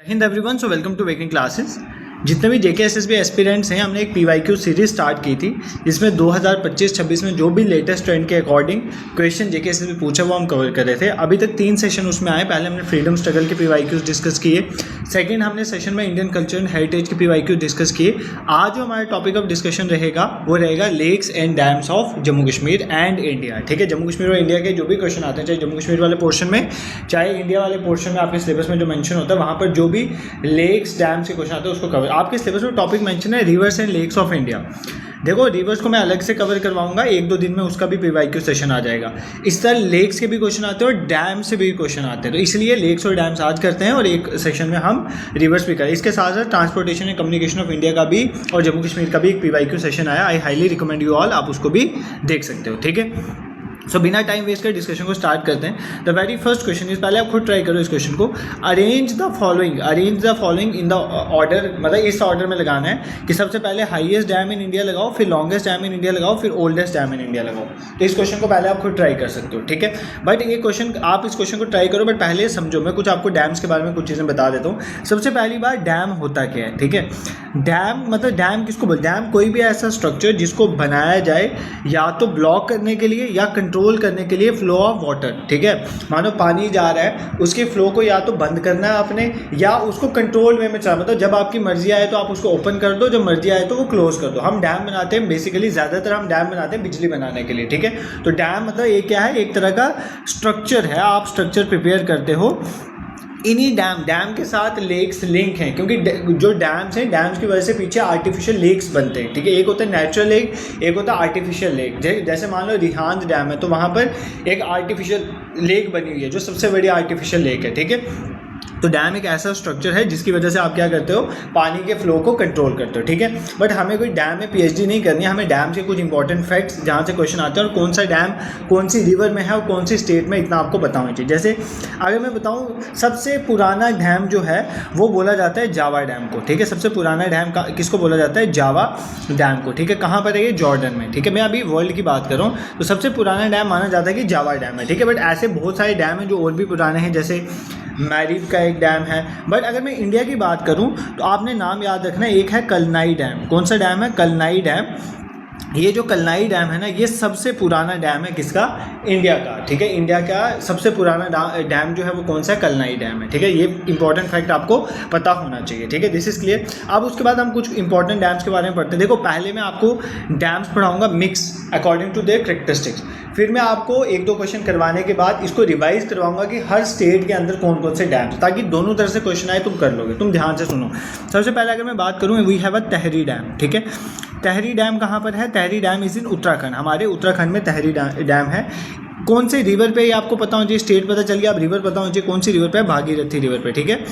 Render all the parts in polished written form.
Hind everyone, so welcome to waking classes. जितने भी जेके SSB aspirants हैं, हमने एक पीवाईक्यू सीरीज स्टार्ट की थी जिसमें 2025-26 में जो भी लेटेस्ट ट्रेंड के अकॉर्डिंग क्वेश्चन जेके एसएसबी पूछा वो हम कवर कर रहे थे। अभी तक 3 सेशन उसमें आए। पहले हमने फ्रीडम स्ट्रगल के पीवाईक्यूज डिस्कस किए। सेकंड हमने सेशन में इंडियन कल्चर एंड हेरिटेज के पीवाईक्यू डिस्कस किए। आज जो हमारा टॉपिक ऑफ डिस्कशन रहेगा वो रहेगा lakes and dams of Jammu Kashmir and India. ठीक है, जम्मू कश्मीर और इंडिया के जो भी क्वेश्चन आते हैं, चाहे जम्मू कश्मीर वाले पोर्शन में चाहे इंडिया वाले पोर्शन में, आपके सिलेबस में जो मेंशन होता है वहाँ पर जो भी लेक्स डैम्स के क्वेश्चन आते हैं उसको कवर। आपके सिलेबस में टॉपिक मेंशन है rivers and lakes of India. देखो, रिवर्स को मैं अलग से कवर करवाऊंगा, 1-2 दिन में उसका भी पीवाईक्यू सेशन आ जाएगा। इस तरह लेक्स के भी क्वेश्चन आते हैं और डैम से भी क्वेश्चन आते हैं, तो इसलिए लेक्स और डैम्स आज करते हैं और एक सेशन में हम रिवर्स भी करें। इसके साथ साथ transportation and communication of India का भी और जम्मू कश्मीर का भी एक पीवाईक्यू सेशन आया। I highly recommend you all, आप उसको भी देख सकते हो। ठीक है, सो बिना टाइम वेस्ट कर डिस्कशन को स्टार्ट करते हैं। The very first question is, पहले आप खुद ट्राई करो इस क्वेश्चन को। Arrange the following in the order, मतलब इस ऑर्डर में लगाना है कि सबसे पहले हाईएस्ट डैम इन इंडिया लगाओ, फिर लॉन्गेस्ट डैम इन इंडिया लगाओ, फिर ओल्डेस्ट डैम इन इंडिया लगाओ। तो इस क्वेश्चन को पहले आप खुद ट्राई कर सकते हो। ठीक है, बट ये क्वेश्चन आप इस क्वेश्चन को ट्राई करो, बट पहले समझो, मैं कुछ आपको डैम्स के बारे में कुछ चीज़ें बता देता हूँ। सबसे पहली बात, डैम होता क्या है। ठीक है, डैम मतलब डैम किसको बोलते हैं? डैम कोई भी ऐसा स्ट्रक्चर जिसको बनाया जाए या तो ब्लॉक करने के लिए या कंट्रोल करने के लिए फ्लो ऑफ वाटर। ठीक है, मानो पानी जा रहा है, उसके फ्लो को या तो बंद करना है आपने या उसको कंट्रोल वे में चलाना। मतलब जब आपकी मर्जी आए तो आप उसको ओपन कर दो, जब मर्जी आए तो वो क्लोज कर दो। हम डैम बनाते हैं, बेसिकली ज़्यादातर हम डैम बनाते हैं बिजली बनाने के लिए। ठीक है, तो डैम मतलब ये क्या है? एक तरह का स्ट्रक्चर है, आप स्ट्रक्चर प्रिपेयर करते हो। इन्हीं डैम के साथ लेक्स लिंक हैं, क्योंकि जो डैम्स हैं, डैम्स की वजह से पीछे आर्टिफिशियल लेक्स बनते हैं। ठीक है, एक होता है नेचुरल लेक, एक होता है आर्टिफिशियल लेक। जैसे मान लो रिहांद डैम है तो वहाँ पर एक आर्टिफिशियल लेक बनी हुई है जो सबसे बड़ी आर्टिफिशियल लेक है। ठीक है, तो डैम एक ऐसा स्ट्रक्चर है जिसकी वजह से आप क्या करते हो? पानी के फ्लो को कंट्रोल करते हो। ठीक है, बट हमें कोई डैम में पीएचडी नहीं करनी है, हमें डैम के कुछ इंपॉर्टेंट फैक्ट्स जहाँ से क्वेश्चन आते हैं और कौन सा डैम कौन सी रिवर में है और कौन सी स्टेट में, इतना आपको बताना चाहिए। जैसे अगर मैं बताऊँ, सबसे पुराना डैम जो है वो बोला जाता है जावा डैम को। ठीक है, सबसे पुराना डैम किसको बोला जाता है? जावा डैम को। ठीक है, कहाँ पर है ये? जॉर्डन में। ठीक है, मैं अभी वर्ल्ड की बात कर रहा हूँ, तो सबसे पुराना डैम माना जाता है कि जावा डैम है। ठीक है, बट ऐसे बहुत सारे डैम हैं जो और भी पुराने हैं, जैसे मैरिब का एक डैम है। बट अगर मैं इंडिया की बात करूं तो आपने नाम याद रखना है, एक है कलनाई डैम। कौन सा डैम है? कलनाई डैम। ये जो कलनाई डैम है ना, ये सबसे पुराना डैम है किसका? इंडिया का। ठीक है, इंडिया का सबसे पुराना डैम जो है वो कौन सा है? कलनाई डैम है। ठीक है, ये इंपॉर्टेंट फैक्ट आपको पता होना चाहिए। ठीक है, दिस इज क्लियर। अब उसके बाद हम कुछ इंपॉर्टेंट डैम्स के बारे में पढ़ते हैं। देखो, पहले मैं आपको डैम्स पढ़ाऊंगा mix according to their characteristics. फिर मैं आपको 1-2 क्वेश्चन करवाने के बाद इसको रिवाइज करवाऊंगा कि हर स्टेट के अंदर कौन कौन से डैम्स, ताकि दोनों तरह से क्वेश्चन आए तुम कर लोगे। तुम ध्यान से सुनो। सबसे पहले अगर मैं बात करूँ, we have a Tehri dam. ठीक है, तहरी डैम कहाँ पर है? Tehri dam is in Uttarakhand. हमारे उत्तराखंड में तहरी डैम है। कौन से रिवर पे? ये आपको पता होना चाहिए। स्टेट पता चल गया, अब रिवर पता होना चाहिए कौन सी रिवर पे है? भागीरथी रिवर पे। ठीक है,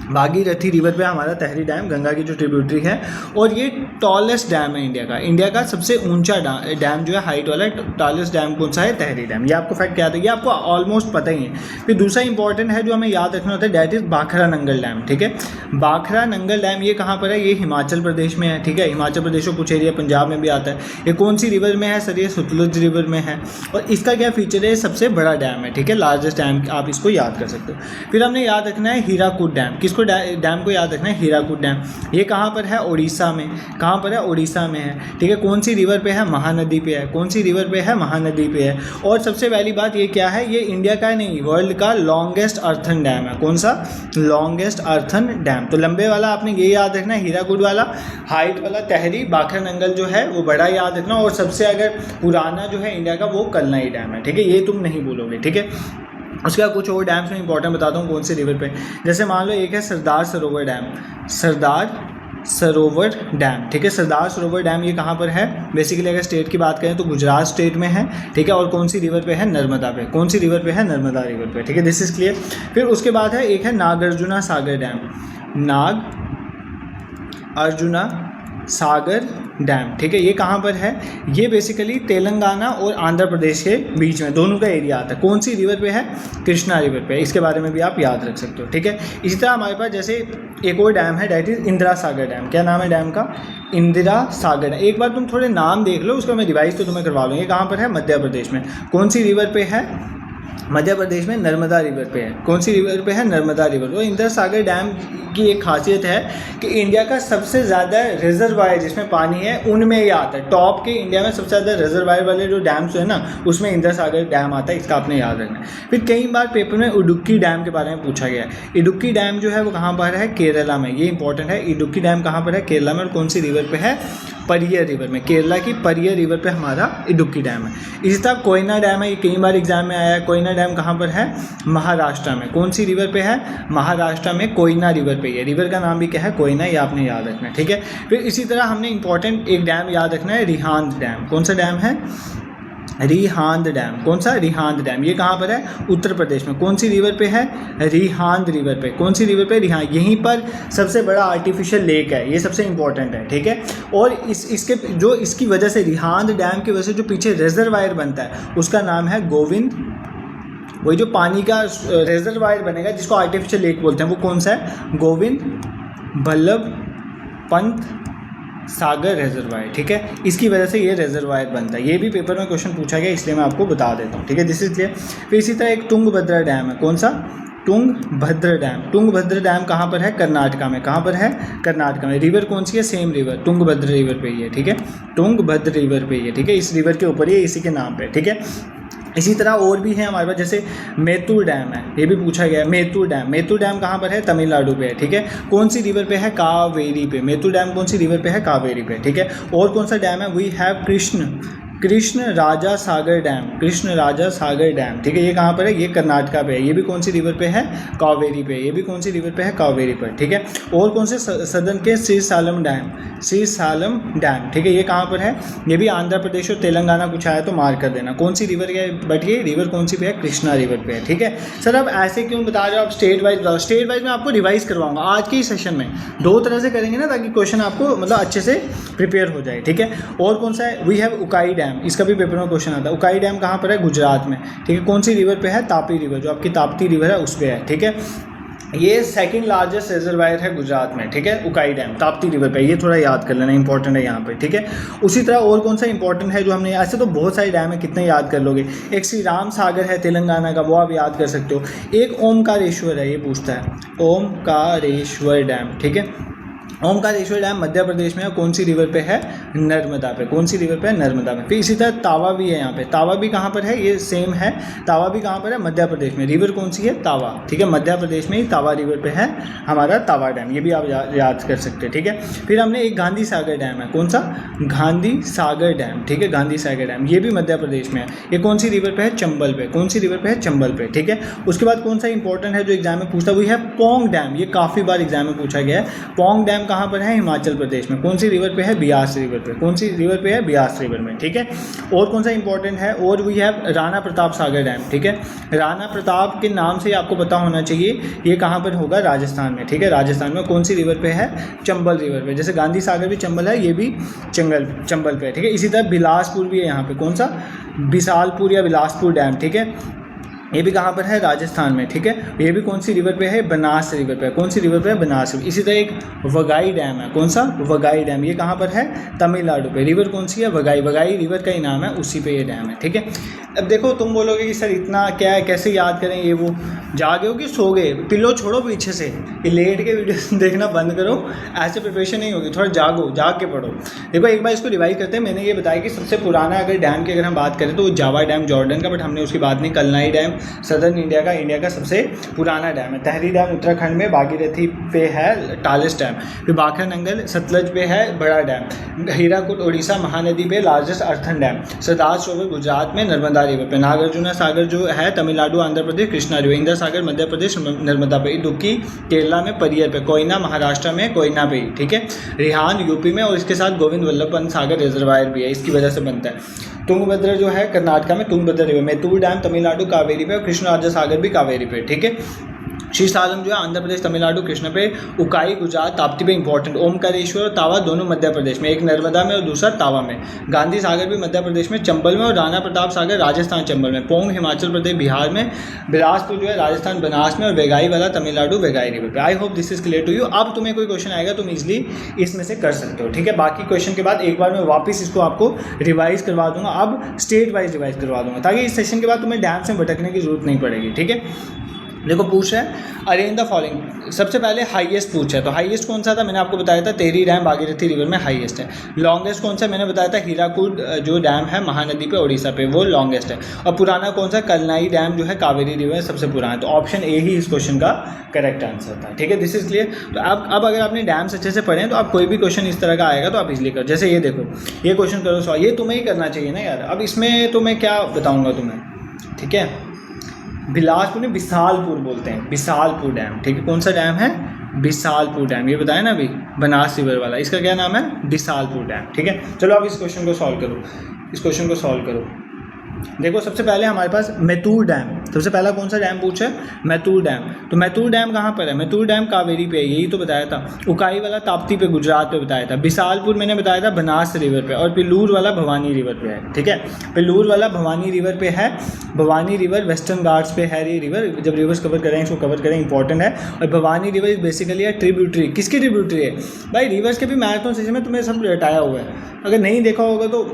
भागीरथी रिवर पे हमारा तहरी डैम, गंगा की जो ट्रिब्यूटरी है, और ये टॉलेस्ट डैम है इंडिया का। इंडिया का सबसे ऊंचा डैम जो है, हाइट वाला टॉलेस्ट डैम कौन सा है? तहरी डैम। ये आपको फैक्ट याद है, ये आपको ऑलमोस्ट पता ही है। फिर दूसरा इंपॉर्टेंट है जो हमें याद रखना होता है, डैट इज़ बाखरा नंगल डैम। ठीक है, बाखरा नंगल डैम ये कहाँ पर है? ये हिमाचल प्रदेश में है। ठीक है, हिमाचल प्रदेश को कुछ एरिया पंजाब में भी आता है। ये कौन सी रिवर में है सर? ये सतलुज रिवर में है। और इसका क्या फीचर है? सबसे बड़ा डैम है। ठीक है, लार्जेस्ट डैम, आप इसको याद कर सकते हो। फिर हमने याद रखना है हीराकुद डैम। किसको डैम को याद रखना है? हीराकुद डैम। ये कहाँ पर है? उड़ीसा में। कहाँ पर है? उड़ीसा में है। ठीक है, कौन सी रिवर पे है? महानदी पे है। कौन सी रिवर पे है? महानदी पे है। और सबसे पहली बात, ये क्या है? ये इंडिया का नहीं, वर्ल्ड का लॉन्गेस्ट अर्थन डैम है। कौन सा? Longest earthen dam. तो लंबे वाला आपने ये याद रखना है हीराकुद वाला, हाइट वाला तहरी, बाखरा नंगल जो है वो बड़ा याद रखना, और सबसे अगर पुराना जो है इंडिया का वो कलनाई डैम है। ठीक है, ये तुम नहीं भूलोगे। ठीक है, उसके बाद कुछ और डैम्स में इंपॉर्टेंट बताता हूँ कौन से रिवर पे। जैसे मान लो एक है सरदार सरोवर डैम। सरदार सरोवर डैम। ठीक है, सरदार सरोवर डैम ये कहाँ पर है? बेसिकली अगर स्टेट की बात करें तो गुजरात स्टेट में है। ठीक है, और कौन सी रिवर पे है? नर्मदा पे। कौन सी रिवर पे है? नर्मदा रिवर पे। ठीक है, दिस इज क्लियर। फिर उसके बाद है एक है नागार्जुना सागर डैम। नाग अर्जुना सागर डैम। ठीक है, ये कहाँ पर है? ये बेसिकली तेलंगाना और आंध्र प्रदेश के बीच में, दोनों का एरिया आता है। कौन सी रिवर पे है? कृष्णा रिवर पे। इसके बारे में भी आप याद रख सकते हो। ठीक है, इसी तरह हमारे पास जैसे एक और डैम है, that is Indira Sagar dam. क्या नाम है डैम का? इंदिरा सागर डैम। एक बार तुम थोड़े नाम देख लो, उसका मैं रिवाइज तो तुम्हें करवा लूँगी। कहाँ पर है? मध्य प्रदेश में। कौन सी रिवर पे है? मध्य प्रदेश में नर्मदा रिवर पे है। कौन सी रिवर पे है? नर्मदा रिवर। और इंदिरा सागर डैम की एक खासियत है कि इंडिया का सबसे ज़्यादा रिजर्वायर जिसमें पानी है उनमें ये आता है। टॉप के इंडिया में सबसे ज़्यादा रिजर्वायर वाले जो डैम्स है ना उसमें इंद्र सागर डैम आता है, इसका आपने याद रखना है। फिर कई बार पेपर में इडुक्की डैम के बारे में पूछा गया है। इडुक्की डैम जो है वो कहाँ पर है? केरला में। ये इंपॉर्टेंट है। इडुक्की डैम कहाँ पर है? केरला में। और कौन सी रिवर पे है? परियर रिवर में। केरला की परियर रिवर पे हमारा इडुक्की डैम है। इसी तरह कोयना डैम है, ये कई बार एग्जाम में आया है। कोयना डैम कहाँ पर है? महाराष्ट्र में। कौन सी रिवर पे है? महाराष्ट्र में कोयना रिवर पे है। रिवर का नाम भी क्या है? कोयना। ये आपने याद रखना है, ठीक है। फिर इसी तरह हमने इंपॉर्टेंट एक डैम याद रखना है, रिहांद डैम। कौन सा डैम है? रिहांद डैम। कौन सा? रिहांद डैम। ये कहाँ पर है? उत्तर प्रदेश में। कौन सी रिवर पे है? रिहांद रिवर पे। कौन सी रिवर पे? रिहांद। यहीं पर सबसे बड़ा आर्टिफिशियल लेक है, ये सबसे इंपॉर्टेंट है, ठीक है। और इसकी वजह से, रिहांद डैम की वजह से जो पीछे रिजर्वायर बनता है उसका नाम है गोविंद। वही जो पानी का रिजर्वायर बनेगा जिसको आर्टिफिशियल लेक बोलते हैं वो कौन सा है? गोविंद वल्लभ पंत सागर रिजर्वायर, ठीक है। इसकी वजह से ये रिजर्वायर बनता है। ये भी पेपर में क्वेश्चन पूछा गया इसलिए मैं आपको बता देता हूँ, ठीक है। This is clear. फिर इसी तरह एक तुंगभद्रा डैम है। कौन सा? तुंगभद्रा डैम। तुंगभद्रा डैम कहाँ पर है? कर्नाटका में। कहाँ पर है? कर्नाटका में। रिवर कौन सी है? सेम रिवर, तुंगभद्रा रिवर पे ही है, ठीक है। तुंगभद्रा रिवर पे ही है, ठीक है। इस रिवर के ऊपर ही इसी के नाम पे, ठीक है। इसी तरह और भी है हमारे पास, जैसे मेतूर डैम है, ये भी पूछा गया है। मेतूर डैम। मेतूर डैम कहाँ पर है? तमिलनाडु पे है, ठीक है। कौन सी रिवर पे है? कावेरी पे। मेतूर डैम कौन सी रिवर पे है? कावेरी पे, ठीक है। और कौन सा डैम है? We have Krishna Raja Sagar dam. Krishna Raja Sagar dam, ठीक है। ये कहाँ पर है? ये कर्नाटका पे है। ये भी कौन सी रिवर पे है? कावेरी पे। ये भी कौन सी रिवर पे है? कावेरी पर, ठीक है। और कौन से? सदन के श्रीसालम डैम। श्रीसालम डैम, ठीक है। ये कहाँ पर है? ये भी आंध्र प्रदेश और तेलंगाना कुछ आया तो मार्क कर देना। कौन सी रिवर है? बट ये रिवर कौन सी पे है? कृष्णा रिवर पे है, ठीक है। सर अब ऐसे क्यों बता रहे हो? आप स्टेट वाइज बताओ। स्टेट वाइज मैं आपको रिवाइज करवाऊंगा आज के ही सेशन में। दो तरह से करेंगे ना ताकि क्वेश्चन आपको मतलब अच्छे से प्रिपेयर हो जाए, ठीक है। और कौन सा है? We have Ukai dam. इसका पेपर में क्वेश्चन आता है। उकाई डैम कहाँ पर है? गुजरात में, ठीक है। कौन सी रिवर पे है? तापी रिवर, जो आपकी ताप्ती रिवर है उस पे है, ठीक है। ये सेकंड लार्जेस्ट रिजर्वायर है गुजरात में, ठीक है। उकाई डैम ताप्ती रिवर पे। ये थोड़ा याद कर लेना, इंपॉर्टेंट है यहाँ पे, ठीक है। उसी तरह और कौन सा इंपॉर्टेंट है जो हमने, ऐसे तो बहुत सारे डैम है, कितने याद कर लोगे। एक श्री राम सागर है तेलंगाना का, वो आप याद कर सकते हो। एक ओमकारेश्वर है, ये पूछता है ओमकारेश्वर डैम, ठीक है। ओमकारेश्वर डैम मध्य प्रदेश में है। कौन सी रिवर पे है? नर्मदा पे। कौन सी रिवर पे है? नर्मदा पे। फिर इसी तरह तावा भी है यहाँ पे। तावा भी कहाँ पर है? ये सेम है। तावा भी कहाँ पर है? मध्य प्रदेश में। रिवर कौन सी है? तावा, ठीक है। मध्य प्रदेश में ही तावा रिवर पे है हमारा तावा डैम। ये भी आप याद कर सकते हैं, ठीक है। फिर हमने एक गांधी सागर डैम है। कौन सा? गांधी सागर डैम, ठीक है। गांधी सागर डैम ये भी मध्य प्रदेश में है। ये कौन सी रिवर पे है? चंबल पे। कौन सी रिवर पे है? चंबल पे, ठीक है। उसके बाद कौन सा इंपॉर्टेंट है जो एग्जाम में पूछता है? वो है पोंग डैम। ये काफ़ी बार एग्जाम में पूछा गया है। पोंग डैम कहाँ पर है? हिमाचल प्रदेश में। कौन सी रिवर पे है? ब्यास रिवर पे। कौन सी रिवर पे है? ब्यास रिवर में, ठीक है। और कौन सा इंपॉर्टेंट है? और we have Rana Pratap Sagar dam, ठीक है। राणा प्रताप के नाम से आपको पता होना चाहिए। ये कहाँ पर होगा? राजस्थान में, ठीक है। राजस्थान में। कौन सी रिवर पे है? चंबल रिवर पे। जैसे गांधी सागर भी चंबल है, ये भी चंबल पे है, ठीक है। इसी तरह बिलासपुर भी है यहाँ पे। कौन सा? बिसालपुर या बिलासपुर डैम, ठीक है। ये भी कहाँ पर है? राजस्थान में, ठीक है। ये भी कौन सी रिवर पे है? बनास रिवर पे। कौन सी रिवर पे है? बनास रिवर। इसी तरह एक वगाई डैम है। कौन सा? वगाई डैम। ये कहाँ पर है? तमिलनाडु पे। रिवर कौन सी है? वगाई। वगाई रिवर का ही नाम है, उसी पे ये डैम है, ठीक है। अब देखो तुम बोलोगे कि सर इतना क्या है, कैसे याद करें ये वो। जागे हो कि सो गए? पिलो छोड़ो पीछे से, ये लेट के वीडियो देखना बंद करो। ऐसे प्रिपरेशन नहीं होगी, थोड़ा जागो, जाग के पढ़ो। देखो एक बार इसको रिवाइज करते हैं। मैंने ये बताया कि सबसे पुराना अगर डैम की अगर हम बात करें तो जावा डैम जॉर्डन का, बट हमने उसकी बात नहीं। कलनाई डैम सदर्न इंडिया का सबसे पुराना डैम है। तहरी डैम उत्तराखंड में भागीरथी पे है, टालिस डैम। फिर बाखर नंगल सतलज पे है बड़ा डैम। हीराकुद उड़ीसा महानदी पे largest earthen dam. Sardar Sarovar Gujarat में नर्मदा रिवर पे। नागार्जुना सागर जो है तमिलनाडु आंध्र प्रदेश कृष्णा रिवर। इंद्र सागर मध्य प्रदेश नर्मदा पे। इडुक्की केरला में परियर पे। कोयना महाराष्ट्र में कोयना पे, ठीक है। रिहांद यूपी में, और इसके साथ गोविंद वल्लभ पंत सागर रिजर्वायर भी है, इसकी वजह से बनता है। तुंगभद्रा जो है कर्नाटका में, तुंगभद्रा रिवर। मेतूर डैम तमिलनाडु कावेरी पे, और कृष्ण राजा सागर भी कावेरी पे, ठीक है। श्रीसालम जो है आंध्र प्रदेश तमिलनाडु कृष्ण पे। उकाई गुजरात ताप्ती पे इंपॉर्टेंट। ओमकारेश्वर और तावा दोनों मध्य प्रदेश में, एक नर्मदा में और दूसरा तावा में। गांधी सागर भी मध्य प्रदेश में चंबल में, और राणा प्रताप सागर राजस्थान चंबल में। पोंग हिमाचल प्रदेश बिहार में। बिलासपुर जो है राजस्थान बनास में, और वेगाई वाला तमिलनाडु वेगाई रिवर पे। I hope this is clear to you. अब तुम्हें कोई क्वेश्चन आएगा तुम इजिली इसमें से कर सकते हो, ठीक है। बाकी क्वेश्चन के बाद एक बार मैं वापस इसको आपको रिवाइज करवा दूंगा। अब स्टेट वाइज रिवाइज करवा दूंगा ताकि इस सेशन के बाद तुम्हें डैम से भटकने की जरूरत नहीं पड़ेगी, ठीक है। देखो पूछ रहा है अरेंज द फॉलोइंग। सबसे पहले हाईएस्ट पूछा है, तो हाईएस्ट कौन सा था, मैंने आपको बताया था टेहरी डैम भागीरथी रिवर में हाईएस्ट है। लॉन्गेस्ट कौन सा, मैंने बताया था हीराकुड जो डैम है महानदी पे उड़ीसा पे, वो लॉन्गेस्ट है। और पुराना कौन सा, कलनाई डैम जो है कावेरी रिवर में सबसे पुराना है। तो ऑप्शन ए ही इस क्वेश्चन का करेक्ट आंसर था। ठीक है, दिस इज क्लियर। तो अब अगर आपने डैम्स अच्छे से पढ़े हैं तो आप कोई भी क्वेश्चन इस तरह का आएगा तो आप इजीली करो। जैसे ये देखो, ये क्वेश्चन करो सॉल्व, ये तुम्हें ही करना चाहिए ना यार। अब इसमें तो मैं क्या बताऊँगा तुम्हें, ठीक है। बिलासपुर में बिसालपुर बोलते हैं, बिसालपुर डैम, ठीक है। कौन सा डैम है, बिसालपुर डैम, ये बताया ना अभी, बनास रिवर वाला, इसका क्या नाम है, बिसालपुर डैम। ठीक है, चलो अब इस क्वेश्चन को सॉल्व करो, इस क्वेश्चन को सॉल्व करो। देखो सबसे पहले हमारे पास मैतूर डैम, सबसे पहला कौन सा डैम पूछा है, मैतूर डैम। तो मैतूर डैम कहाँ पर है, मैतूर डैम कावेरी पे है, यही तो बताया था। उकाई वाला ताप्ती पे गुजरात पे बताया था। बिसालपुर मैंने बताया था बनास रिवर पे, और पिल्लूर वाला भवानी रिवर पे है। ठीक है, पिल्लूर वाला भवानी रिवर पे है। भवानी रिवर वेस्टर्न घाट्स पे है ये रिवर। जब रिवर्स कवर करेंगे इसको कवर करें, इंपॉर्टेंट है। और भवानी रिवर इज बेसिकली है ट्रिब्यूटरी, किसकी ट्रिब्यूटरी है भाई, रिवर्स के भी मैराथन सेशन में तुम्हें सब रटाया हुआ है, अगर नहीं देखा होगा तो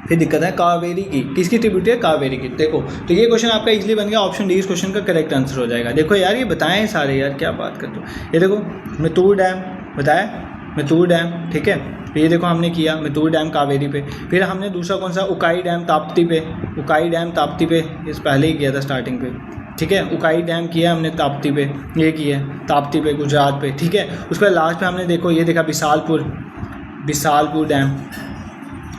फिर दिक्कत है। कावेरी की, किसकी ट्रिब्यूटरी है, कावेरी की। देखो तो ये क्वेश्चन आपका इजीली बन गया, ऑप्शन डी इस क्वेश्चन का करेक्ट आंसर हो जाएगा। देखो यार ये बताएं सारे, यार क्या बात करते हो। ये देखो मैतूर डैम बताया, मैतूर डैम, ठीक है। ये देखो हमने किया मैतूर डैम कावेरी पे। फिर हमने दूसरा कौन सा, उकाई डैम ताप्ती पे, उकाई डैम ताप्ती पे, इस पहले ही किया था स्टार्टिंग पे। ठीक है, उकाई डैम किया हमने ताप्ती पे, ये किया ताप्ती पे गुजरात पे। ठीक है, उसके बाद लास्ट पे हमने देखो ये देखा बिसालपुर, बिसालपुर डैम,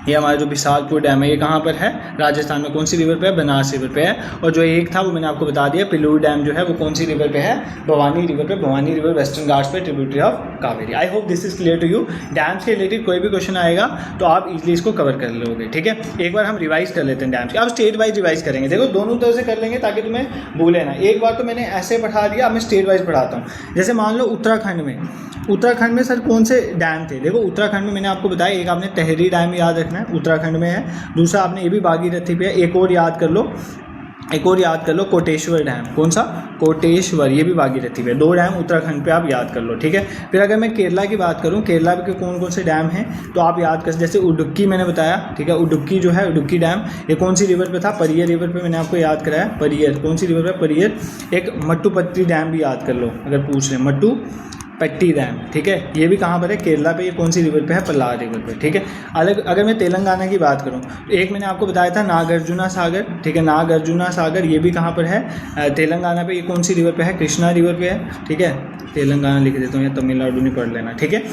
ये हमारा जो बिसालपुर डैम है ये कहाँ पर है, राजस्थान में। कौन सी रिवर पे है, बनास रिवर पे है। और जो एक था वो मैंने आपको बता दिया, पिल्लूर डैम जो है वो कौन सी रिवर पे है, भवानी रिवर पे। भवानी रिवर वेस्टर्न घाट्स पे, tributary of Kaveri. I hope this is clear to you. Dams के रिलेटेड कोई भी क्वेश्चन आएगा तो आप इजीली इसको कवर कर लोगे। ठीक है, एक बार हम रिवाइज कर लेते हैं डैम्स के। अब स्टेट वाइज रिवाइज करेंगे, देखो दोनों तरह से कर लेंगे ताकि तुम्हें भूले ना। एक बार तो मैंने ऐसे पढ़ा दिया, अब मैं स्टेट वाइज पढ़ाता हूँ। जैसे मान लो उत्तराखंड में, उत्तराखंड में सर कौन से डैम थे। देखो उत्तराखंड में मैंने आपको बताया, एक आपने टेहरी डैम याद रखना है, उत्तराखंड में है। दूसरा आपने ये भी भागीरथी पे है। एक और याद कर लो, एक और याद कर लो, कोटेश्वर डैम। कौन सा, कोटेश्वर, ये भी भागीरथी पे। 2 डैम उत्तराखंड पे आप याद कर लो। ठीक है, फिर अगर मैं केरला की बात करूँ, केरला के कौन कौन से डैम हैं तो आप याद कर, जैसे उडुक्की मैंने बताया। ठीक है, उडुक्की जो है, उडुक्की डैम ये कौन सी रिवर पे था, परियर रिवर पे, मैंने आपको याद कराया परियर। कौन सी रिवर पे, परियर। एक मट्टुपट्टी डैम भी याद कर लो अगर पूछ रहे, मट्टू पट्टी डैम। ठीक है, ये भी कहाँ पर है, केरला पे। ये कौन सी रिवर पे है, पल्लार रिवर पे। ठीक है, अलग अगर मैं तेलंगाना की बात करूँ तो एक मैंने आपको बताया था नागार्जुना सागर। ठीक है, नागार्जुना सागर ये भी कहाँ पर है, तेलंगाना पे। ये कौन सी रिवर पे है, कृष्णा रिवर पे है। ठीक है, तेलंगाना लिख देता हूँ या तमिलनाडु नहीं पढ़ लेना। ठीक है,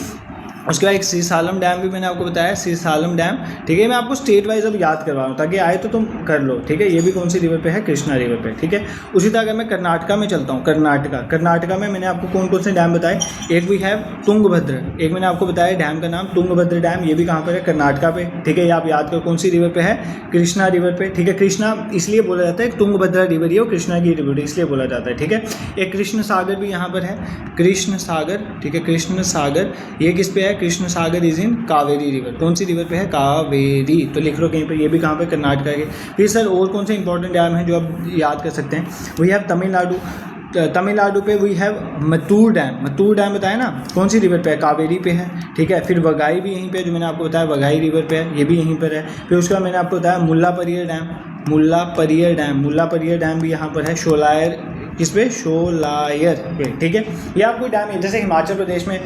उसके बाद एक श्रीसालम डैम भी मैंने आपको बताया, श्रीसालम डैम। ठीक है, मैं आपको स्टेट वाइज अब याद करवा रहा हूँ ताकि आए तो तुम कर लो। ठीक है, ये भी कौन सी रिवर पे है, कृष्णा रिवर पे। ठीक है, उसी तरह अगर मैं कर्नाटका में चलता हूँ, कर्नाटका में मैंने आपको कौन कौन से डैम बताए, एक भी है तुंगभद्र, एक मैंने आपको बताया डैम का नाम तुंगभद्र डैम, ये भी कहाँ पर है, कर्नाटका पे। ठीक है, ये आप याद करो कौन सी रिवर पे है, कृष्णा रिवर पे। ठीक है, कृष्णा इसलिए बोला जाता है, तुंगभद्रा रिवर ये और कृष्णा की रिवर इसलिए बोला जाता है। ठीक है, एक कृष्ण सागर भी यहाँ पर है, कृष्ण सागर। ठीक है, कृष्ण सागर ये किस पे है, कृष्ण सागर इज इन कावेरी रिवर। कौन सी रिवर पे है, कावेरी। तो लिख लो कहीं पर, ये भी कहाँ पे, कर्नाटका के। फिर सर और कौन से इंपॉर्टेंट डैम हैं जो आप याद कर सकते हैं, वी हैव तमिलनाडु। तमिलनाडु पे we have Mettur dam, Mettur dam बताया ना, कौन सी रिवर पे है, कावेरी पे है। ठीक है, फिर वघाई भी यहीं पे, जो मैंने आपको बताया वघाई रिवर पे है, ये भी यहीं पर है। फिर उसके बाद मैंने आपको बताया मुल्लापेरियर डैम, मुल्लापेरियर डैम, मुल्लापेरियर डैम भी यहाँ पर है, शोलायर किस पे, शोलायर पे। ठीक है, ये आपको डैम है। जैसे हिमाचल प्रदेश में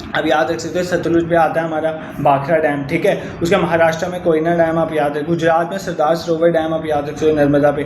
अब याद रख सकते हो सतलुज पे आता है हमारा भाखड़ा डैम। ठीक है, उसका महाराष्ट्र में कोयना डैम आप याद रखो, गुजरात में सरदार सरोवर डैम आप याद रख सकते हो नर्मदा पे,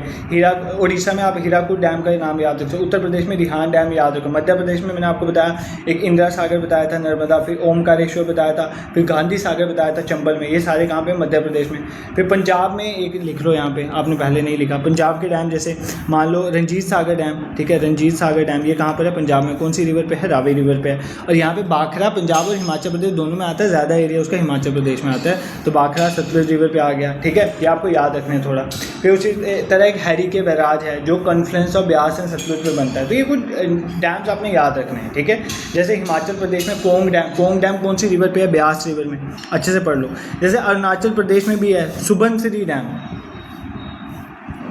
उड़ीसा में आप हीराकुद डैम का नाम याद रख सकते हो, उत्तर प्रदेश में रिहान डैम याद रखो, मध्य प्रदेश में मैंने आपको बताया एक इंदिरा सागर बताया था नर्मदा, फिर ओमकारेश्वर बताया था, फिर गांधी सागर बताया था चंबल में। ये सारे कहाँ पे, मध्य प्रदेश में। फिर पंजाब में एक लिख लो यहाँ पे, आपने पहले नहीं लिखा, पंजाब के डैम जैसे मान लो रंजीत सागर डैम। ठीक है, रंजीत सागर डैम ये कहाँ पर है, पंजाब में। कौन सी रिवर पे है, रावी रिवर पे है। और यहाँ पे भाखड़ा पंजाब और हिमाचल प्रदेश दोनों में आता है, ज़्यादा एरिया उसका हिमाचल प्रदेश में आता है, तो भाखड़ा सतलुज रिवर पे आ गया। ठीक है, ये आपको याद रखना है थोड़ा। फिर उसी तरह एक हैरी के बैराज है जो confluence of Beas and Sutlej पे बनता है, तो ये कुछ डैम्स आपने याद रखने हैं। ठीक है, जैसे हिमाचल प्रदेश में पोंग डैम कौन सी रिवर पे है, ब्यास रिवर में, अच्छे से पढ़ लो। जैसे अरुणाचल प्रदेश में भी है सुबनसिरी डैम,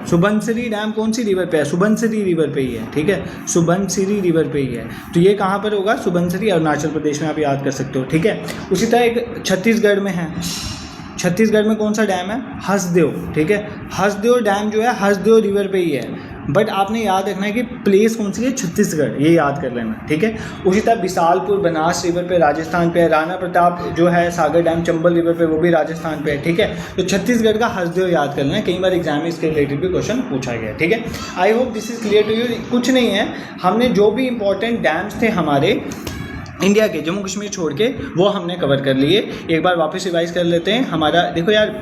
सुबनसिरी डैम कौन सी रिवर पे है, सुबनसिरी रिवर पे ही है। ठीक है, सुबनसिरी रिवर पे ही है, तो ये कहाँ पर होगा, सुबनसिरी, अरुणाचल प्रदेश में आप याद कर सकते हो। ठीक है, उसी तरह एक छत्तीसगढ़ में है, छत्तीसगढ़ में कौन सा डैम है, हसदेव। ठीक है, हसदेव डैम जो है हसदेव रिवर पे ही है, बट आपने याद रखना है कि प्लेस कौन सी है, छत्तीसगढ़, ये याद कर लेना, ठीक है। उसी तरह बिसालपुर बनास रिवर पे राजस्थान पे है, राणा प्रताप जो है सागर डैम चंबल रिवर पे वो भी राजस्थान पे है, ठीक है। तो छत्तीसगढ़ का हसदेव याद कर लेना, कई बार एग्जाम में इसके रिलेटेड भी क्वेश्चन पूछा गया, ठीक है। I hope this is clear to you. कुछ नहीं है, हमने जो भी इंपॉर्टेंट डैम्स थे हमारे इंडिया के जम्मू कश्मीर छोड़ के वो हमने कवर कर लिए। एक बार वापस रिवाइज कर लेते हैं। हमारा देखो यार,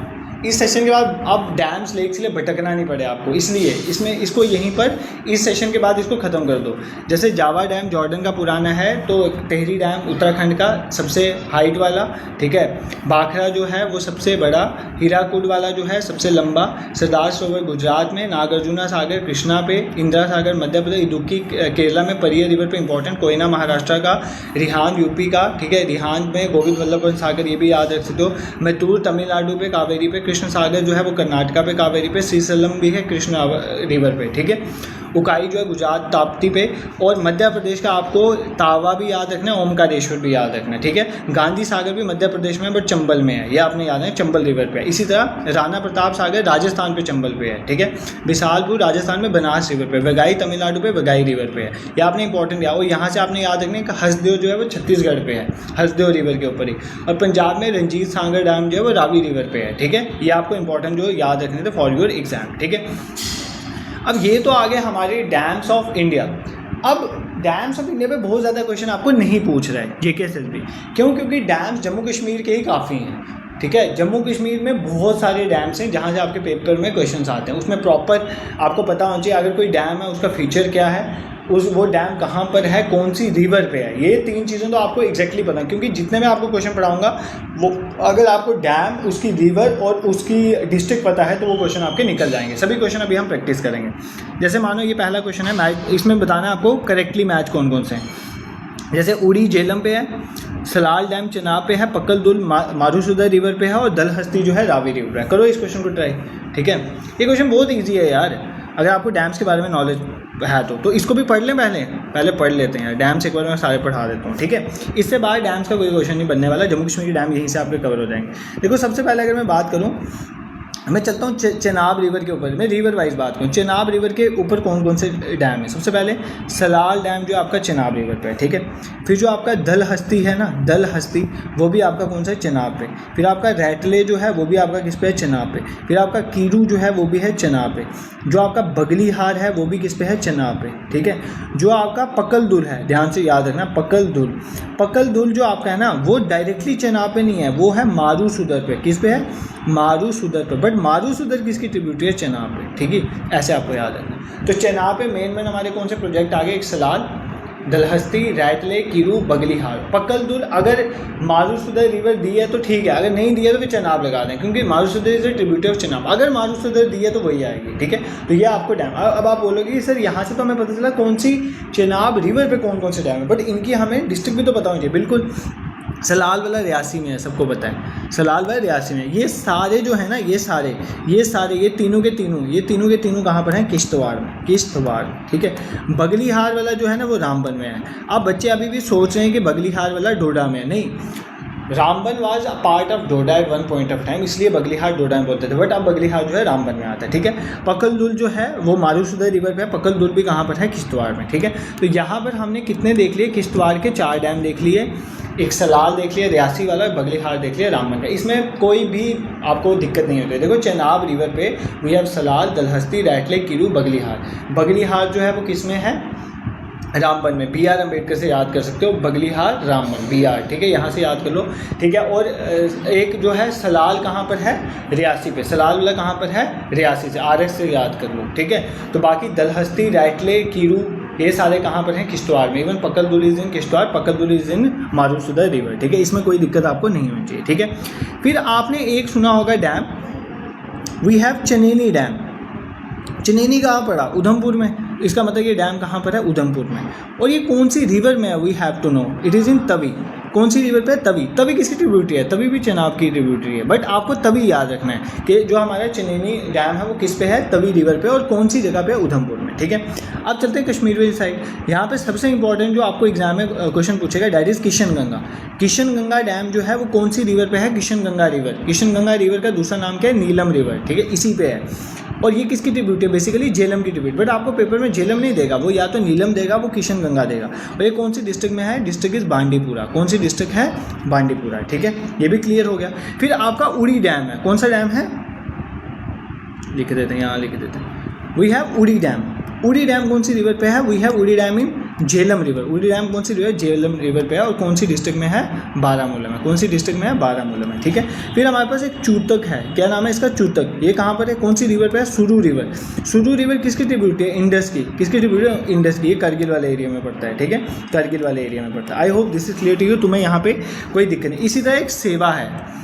इस सेशन के बाद अब डैम्स लेक्स लिए भटकना नहीं पड़े आपको, इसलिए इसमें इसको यहीं पर इस सेशन के बाद इसको ख़त्म कर दो। जैसे जावा डैम जॉर्डन का पुराना है, तो टेहरी डैम उत्तराखंड का सबसे हाइट वाला, ठीक है। भाखड़ा जो है वो सबसे बड़ा, हीराकुड वाला जो है सबसे लंबा, सरदार सरोवर गुजरात में, नागार्जुना सागर कृष्णा पे, इंदिरा सागर मध्य प्रदेश, इडुक्की केरला में, परिया रिवर पे इंपॉर्टेंट, कोयना महाराष्ट्र का, रिहांद यूपी का, ठीक है। रिहांद में गोविंद वल्लभ पंत सागर, ये भी याद रख सकते हो। मैतूर तमिलनाडु पे, कावेरी पे, कृष्ण सागर जो है वो कर्नाटका पे कावेरी पे, श्रीशैलम भी है कृष्णा रिवर पे, ठीक है। उकाई जो है गुजरात ताप्ती पे, और मध्य प्रदेश का आपको तावा भी याद रखना है, ओमकारेश्वर भी याद रखना है, ठीक है। गांधी सागर भी मध्य प्रदेश में बट चंबल में है, ये आपने याद है, चंबल रिवर पे है। इसी तरह राणा प्रताप सागर राजस्थान पे चंबल पे है, ठीक है। बिसालपुर राजस्थान में बनास रिवर पे, वगाई तमिलनाडु पे वगाई रिवर पे है, ये आपने इंपॉर्टेंट याद। और यहाँ से आपने याद रखना है कि हसदेव जो है वो छत्तीसगढ़ पे है, हसदेव रिवर के ऊपर ही। और पंजाब में रंजीत सागर डैम जो है वो रावी रिवर पे है, ठीक है। ये आपको इंपॉर्टेंट जो याद रखने थे फॉर योर एग्जाम, ठीक है। अब ये तो आ गए हमारे डैम्स ऑफ इंडिया। अब डैम्स ऑफ इंडिया पे बहुत ज़्यादा क्वेश्चन आपको नहीं पूछ रहा है JK-SSB, क्यों? क्योंकि डैम्स जम्मू कश्मीर के ही काफ़ी हैं, ठीक है। जम्मू कश्मीर में बहुत सारे डैम्स हैं जहाँ से आपके पेपर में क्वेश्चंस आते हैं, उसमें प्रॉपर आपको पता होना चाहिए अगर कोई डैम है उसका फीचर क्या है, वो डैम कहाँ पर है, कौन सी रिवर पे है, ये 3 चीज़ें तो आपको एग्जैक्टली पता है। क्योंकि जितने मैं आपको क्वेश्चन पढ़ाऊंगा वो अगर आपको डैम, उसकी रिवर और उसकी डिस्ट्रिक्ट पता है तो वो क्वेश्चन आपके निकल जाएंगे। सभी क्वेश्चन अभी हम प्रैक्टिस करेंगे। जैसे मानो ये पहला क्वेश्चन है, मैच, इसमें बताना है आपको करेक्टली मैच कौन कौन से हैं। जैसे उड़ी झेलम पे है, सलाल डैम चनाब पे है, पक्कल दुल मारूसुदर रिवर पे है, और दल हस्ती जो है रावी रिवर है। करो इस क्वेश्चन को ट्राई, ठीक है। ये क्वेश्चन बहुत ईजी है यार, अगर आपको डैम्स के बारे में नॉलेज है तो इसको भी पढ़ लें, पहले पढ़ लेते हैं। डैम्स एक बार मैं सारे पढ़ा देता हूँ, ठीक है। इससे बाहर डैम्स का कोई क्वेश्चन नहीं बनने वाला, जम्मू कश्मीर के डैम यहीं से आपके कवर हो जाएंगे। देखो सबसे पहले अगर मैं बात करूँ, मैं चलता हूँ चेनाब रिवर के ऊपर, मैं रिवर वाइज बात करूँ। चेनाब रिवर के ऊपर कौन कौन से डैम है? सबसे पहले सलाल डैम जो आपका चेनाब रिवर पे है, ठीक है। फिर जो आपका दल हस्ती है ना, दल हस्ती, वो भी आपका कौन सा है? चेनाब पे। फिर आपका रैटले जो है वो भी आपका किस पे है? चेनाब पे। फिर आपका कीरू जो है वो भी है चेनाब पे। जो आपका बगलीहार है वो भी किस पे है? चेनाब पे, ठीक है। जो आपका पकल दुल है, ध्यान से याद रखना, पकल दुल, पकल दुल जो आपका है ना वो डायरेक्टली चेनाब पे नहीं है, वो है मारूसुदर पे। किस पे है? मारूसुदर पे। बट मारूसुदर किसकी ट्रिब्यूटरी है? चेनाब पे, ठीक है। ऐसे आपको याद रखना। तो चेनाब पे मेन हमारे कौन से प्रोजेक्ट आ गए? एक सलाल, दलहस्ती, रैटले, कीरू, बगलीहार, पकल दुल। अगर मारूसुदर रिवर दी है तो ठीक है, अगर नहीं दिया तो फिर चेनाब लगा दें, क्योंकि Marusudar is a tributary of Chenab. अगर मारूसुदर दी है तो वही आएगी, ठीक है। तो ये आपको डैम। अब आप बोलोगे सर यहाँ से तो हमें पता चला कौन सी चेनाब रिवर पे कौन कौन से डैम है, बट इनकी हमें डिस्ट्रिक्ट भी तो पता होनी चाहिए। बिल्कुल, सलाल वाला रियासी में है, सबको पता है सलाल वाला रियासी में। ये सारे जो है ना, ये सारे ये तीनों के तीनों कहाँ पर हैं? किश्तवाड़ में, किश्तवाड़, ठीक है। बगलीहार वाला जो है ना वो रामबन में है। अब बच्चे अभी भी सोच रहे हैं कि बगलीहार वाला डोडा में है, नहीं, Ramban was a part of Doda at one point of time, इसलिए बगलीहार डोडा में बोलते थे, बट अब बगलीहार जो है रामबन में आता है, ठीक है। पकल दुल जो है वो मारूसुदर रिवर पे है, पकल दुल भी कहाँ पर है? किश्तवाड़ में, ठीक है। तो यहाँ पर हमने कितने देख लिए? किश्तवाड़ के 4 डैम देख लिए, एक सलाल देख लिया रियासी वाला, बगलीहार देख लिया, रामबन का। इसमें कोई भी आपको दिक्कत नहीं होती है। देखो चेनाब रिवर पे वी हैव सलाल, दलहस्ती, रैटले, कीरू, बगलीहार। बगलीहार जो है वो किस में है? रामबन में। BR अम्बेडकर से याद कर सकते हो, बगलीहार रामबन, BR, ठीक है, यहाँ से याद कर लो, ठीक है। और एक जो है सलाल कहाँ पर है? रियासी पे। सलाल वाला कहाँ पर है? रियासी से, RX से याद कर लो, ठीक है। तो बाकी दलहस्ती, रैटले, कीरू, ये सारे कहाँ पर हैं? किश्तवाड़ में। इवन पकल दुल इज इन किश्तवाड़, पकल दुल इज इन मारूसुदर रिवर, ठीक है। इसमें कोई दिक्कत आपको नहीं होनी चाहिए, ठीक है। फिर आपने एक सुना होगा डैम, वी हैव चनेनी डैम। चनेनी कहाँ पड़ा? उधमपुर में। इसका मतलब ये डैम कहाँ पर है? उधमपुर में। और ये कौन सी रिवर में है? We have to know, it is in Tawi. कौन सी रिवर पे है? तवी। तवी किसकी ट्रिब्यूटरी है? तवी भी चेनाब की ट्रिब्यूटरी है, बट आपको तवी याद रखना है कि जो हमारा चनेनी डैम है वो किस पे है? तवी रिवर पे। और कौन सी जगह पे है? उधमपुर में, ठीक है। अब चलते हैं कश्मीर वाली साइड। यहाँ पे सबसे इंपॉर्टेंट जो आपको एग्जाम में क्वेश्चन पूछेगा that is Kishan Ganga. Kishan Ganga dam जो है वो कौन सी रिवर पे है? किशन गंगा रिवर। किशन गंगा रिवर का दूसरा नाम क्या है? नीलम रिवर, ठीक है, इसी पे है। और ये किसकी ट्रिब्यूट है? बेसिकली झेलम की ट्रिब्यूट। बट आपको पेपर में झेलम नहीं देगा, वो या तो नीलम देगा, वो किशन गंगा देगा। और ये कौन सी डिस्ट्रिक्ट में है? District is Bandipora. कौन सी डिस्ट्रिक्ट है? बांडीपुरा। ठीक है, ये भी क्लियर हो गया। फिर आपका उड़ी डैम है। कौन सा डैम है? लिख देते हैं, यहाँ लिख देते हैं। वी हैव उड़ी डैम। उड़ी डैम कौन सी रिवर पे है? वी हैव उड़ी डैम इन झेलम रिवर। उड़ी डैम कौन सी रिवर? झेलम रिवर पे है। और कौन सी डिस्ट्रिक्ट में है? बारामूला में। कौन सी डिस्ट्रिक्ट में है? बारामूला में। ठीक है, फिर हमारे पास एक चूतक है। क्या नाम है इसका? चूतक। ये कहाँ पर है? कौन सी रिवर पे है? सुरू रिवर। सुरू रिवर किसकी ट्रिब्यूट है? इंडस की। किसकी ट्रिब्यूट है? इंडस की। ये करगिल वाले एरिया में पड़ता है। ठीक है, करगिल वाले एरिया में पड़ता है। I hope this is clear to you. तुम्हें यहाँ पे कोई दिक्कत नहीं। इसी तरह एक सेवा है,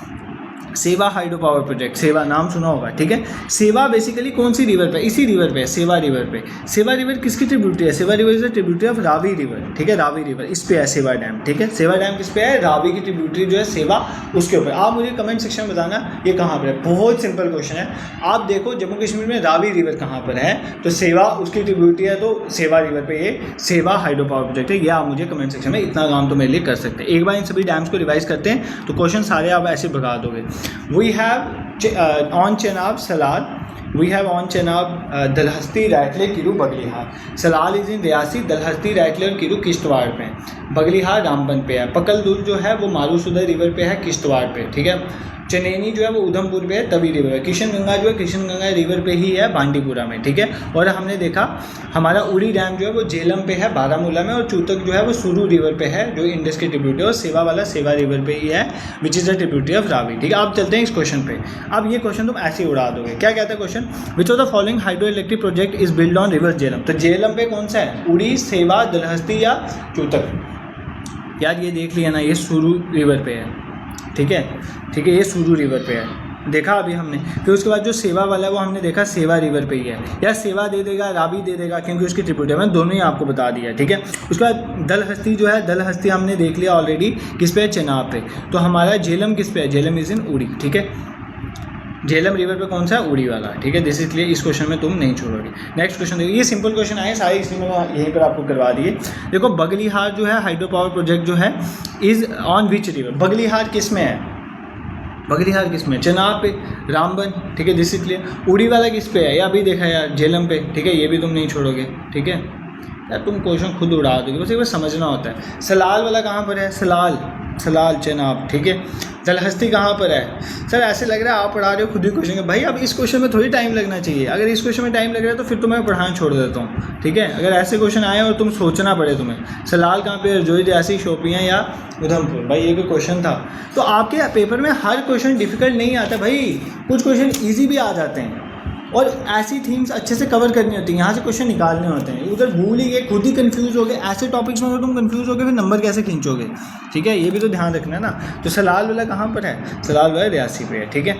सेवा हाइड्रो पावर प्रोजेक्ट। सेवा नाम सुना होगा। ठीक है, सेवा बेसिकली कौन सी रिवर पे? इसी रिवर पे, सेवा रिवर पे। सेवा रिवर किसकी ट्रिब्यूटरी है? सेवा river is the tributary of Ravi river. ठीक है, रावी रिवर इस पे है सेवा डैम। ठीक है, सेवा डैम किस पे है? रावी की ट्रिब्यूटरी जो है सेवा, उसके ऊपर। आप मुझे कमेंट सेक्शन में बताना ये कहाँ पर है। बहुत सिंपल क्वेश्चन है। आप देखो जम्मू कश्मीर में रावी रिवर कहाँ पर है, तो सेवा उसकी ट्रिब्यूटरी है, तो सेवा रिवर पे ये सेवा हाइड्रो पावर प्रोजेक्ट है। ये आप मुझे कमेंट सेक्शन में इतना काम तो मेरे लिए कर सकते हैं। एक बार इन सभी डैम्स को रिवाइज करते हैं तो क्वेश्चन सारे आप ऐसे भगा दोगे। We have on Chenab Salal. We have on Chenab Dulhasti, Ratle, Kiru, Baglihar. Salal is in Reasi, Dulhasti, Ratle और किरू किश्तवाड़ पे है। बगलीहार रामबन पे है। पकलदुल जो है वो मारूसुदर रिवर पे है, किश्तवाड़ पे। ठीक है, चनैनी जो है वो उधमपुर पे है, तवी रिवर है। किशन गंगा जो है किशन गंगा रिवर पे ही है, बांडीपुरा में। ठीक है, और हमने देखा हमारा उड़ी डैम जो है वो झेलम पे है, बारामूला में। और चूतक जो है वो सुरू रिवर पे है, जो इंडस की ट्रिब्यूटरी है। और सेवा वाला सेवा रिवर पे ही है, विच is the tributary of Ravi. ठीक है, आप चलते हैं इस क्वेश्चन पे। अब ये क्वेश्चन तुम ऐसे ही उड़ा दोगे। क्या कहता है question? Which of the following hydro electric project is build on river Jhelum. तो झेलम पे कौन सा है? उड़ी, सेवा, दलहस्ती या चूतक? यार ये देख लिया ना, ये सुरू रिवर पे है। ठीक है, ठीक है, ये सुरू रिवर पे है, देखा अभी हमने। फिर उसके बाद जो सेवा वाला है वो हमने देखा सेवा रिवर पे ही है। या सेवा दे देगा, रावी दे देगा, क्योंकि उसकी ट्रिब्यूटरी है। मैंने दोनों ही आपको बता दिया। ठीक है, उसके बाद दलहस्ती जो है, दलहस्ती हमने देख लिया ऑलरेडी, किस पे है? चेनाब पे। तो हमारा झेलम किस पे है? झेलम इज इन उड़ी। ठीक है, झेलम रिवर पे कौन सा है? उड़ी वाला। ठीक है, दिस इज क्लियर। इस क्वेश्चन में तुम नहीं छोड़ोगे। नेक्स्ट क्वेश्चन देखो, ये सिंपल क्वेश्चन आए सारे, इसलिए मैंने यहीं पर आपको करवा दिए। देखो बगलीहार जो है हाइड्रो पावर प्रोजेक्ट जो है is on which river? Baglihar किस में है? बगलीहार किस में? चेनाब पे, रामबन। ठीक है, दिस इज क्लियर। उड़ी वाला किस पे है? या अभी देखा यार, झेलम पे। ठीक है, ये भी तुम नहीं छोड़ोगे। ठीक है यार, तुम क्वेश्चन खुद उड़ा दोगे, बस एक बार समझना होता है। सलाल वाला कहाँ पर है? सलाल, सलाल चेनाब। ठीक है, दलहस्ती कहाँ पर है? सर ऐसे लग रहा है आप पढ़ा रहे हो खुद ही क्वेश्चन के। भाई अब इस क्वेश्चन में थोड़ी टाइम लगना चाहिए। अगर इस क्वेश्चन में टाइम लग रहा है तो फिर तो मैं पढ़ाना छोड़ देता हूँ। ठीक है, अगर ऐसे क्वेश्चन आए और तुम सोचना पड़े तुम्हें सलाल कहाँ पे, रजौरी, रियासी, शोपियाँ या उधमपुर, भाई ये भी क्वेश्चन था। तो आपके पेपर में हर क्वेश्चन डिफिकल्ट नहीं आता भाई, कुछ क्वेश्चन ईजी भी आ जाते हैं। और ऐसी थीम्स अच्छे से कवर करनी होती हैं, यहाँ से क्वेश्चन निकालने होते हैं। उधर भूल ही गए, खुद ही कंफ्यूज हो गए। ऐसे टॉपिक्स में अगर तुम कंफ्यूज हो गए फिर नंबर कैसे खींचोगे? ठीक है, ये भी तो ध्यान रखना है ना। तो सलाल वाला कहाँ पर है? सलाल वाला रियासी पे है। ठीक है,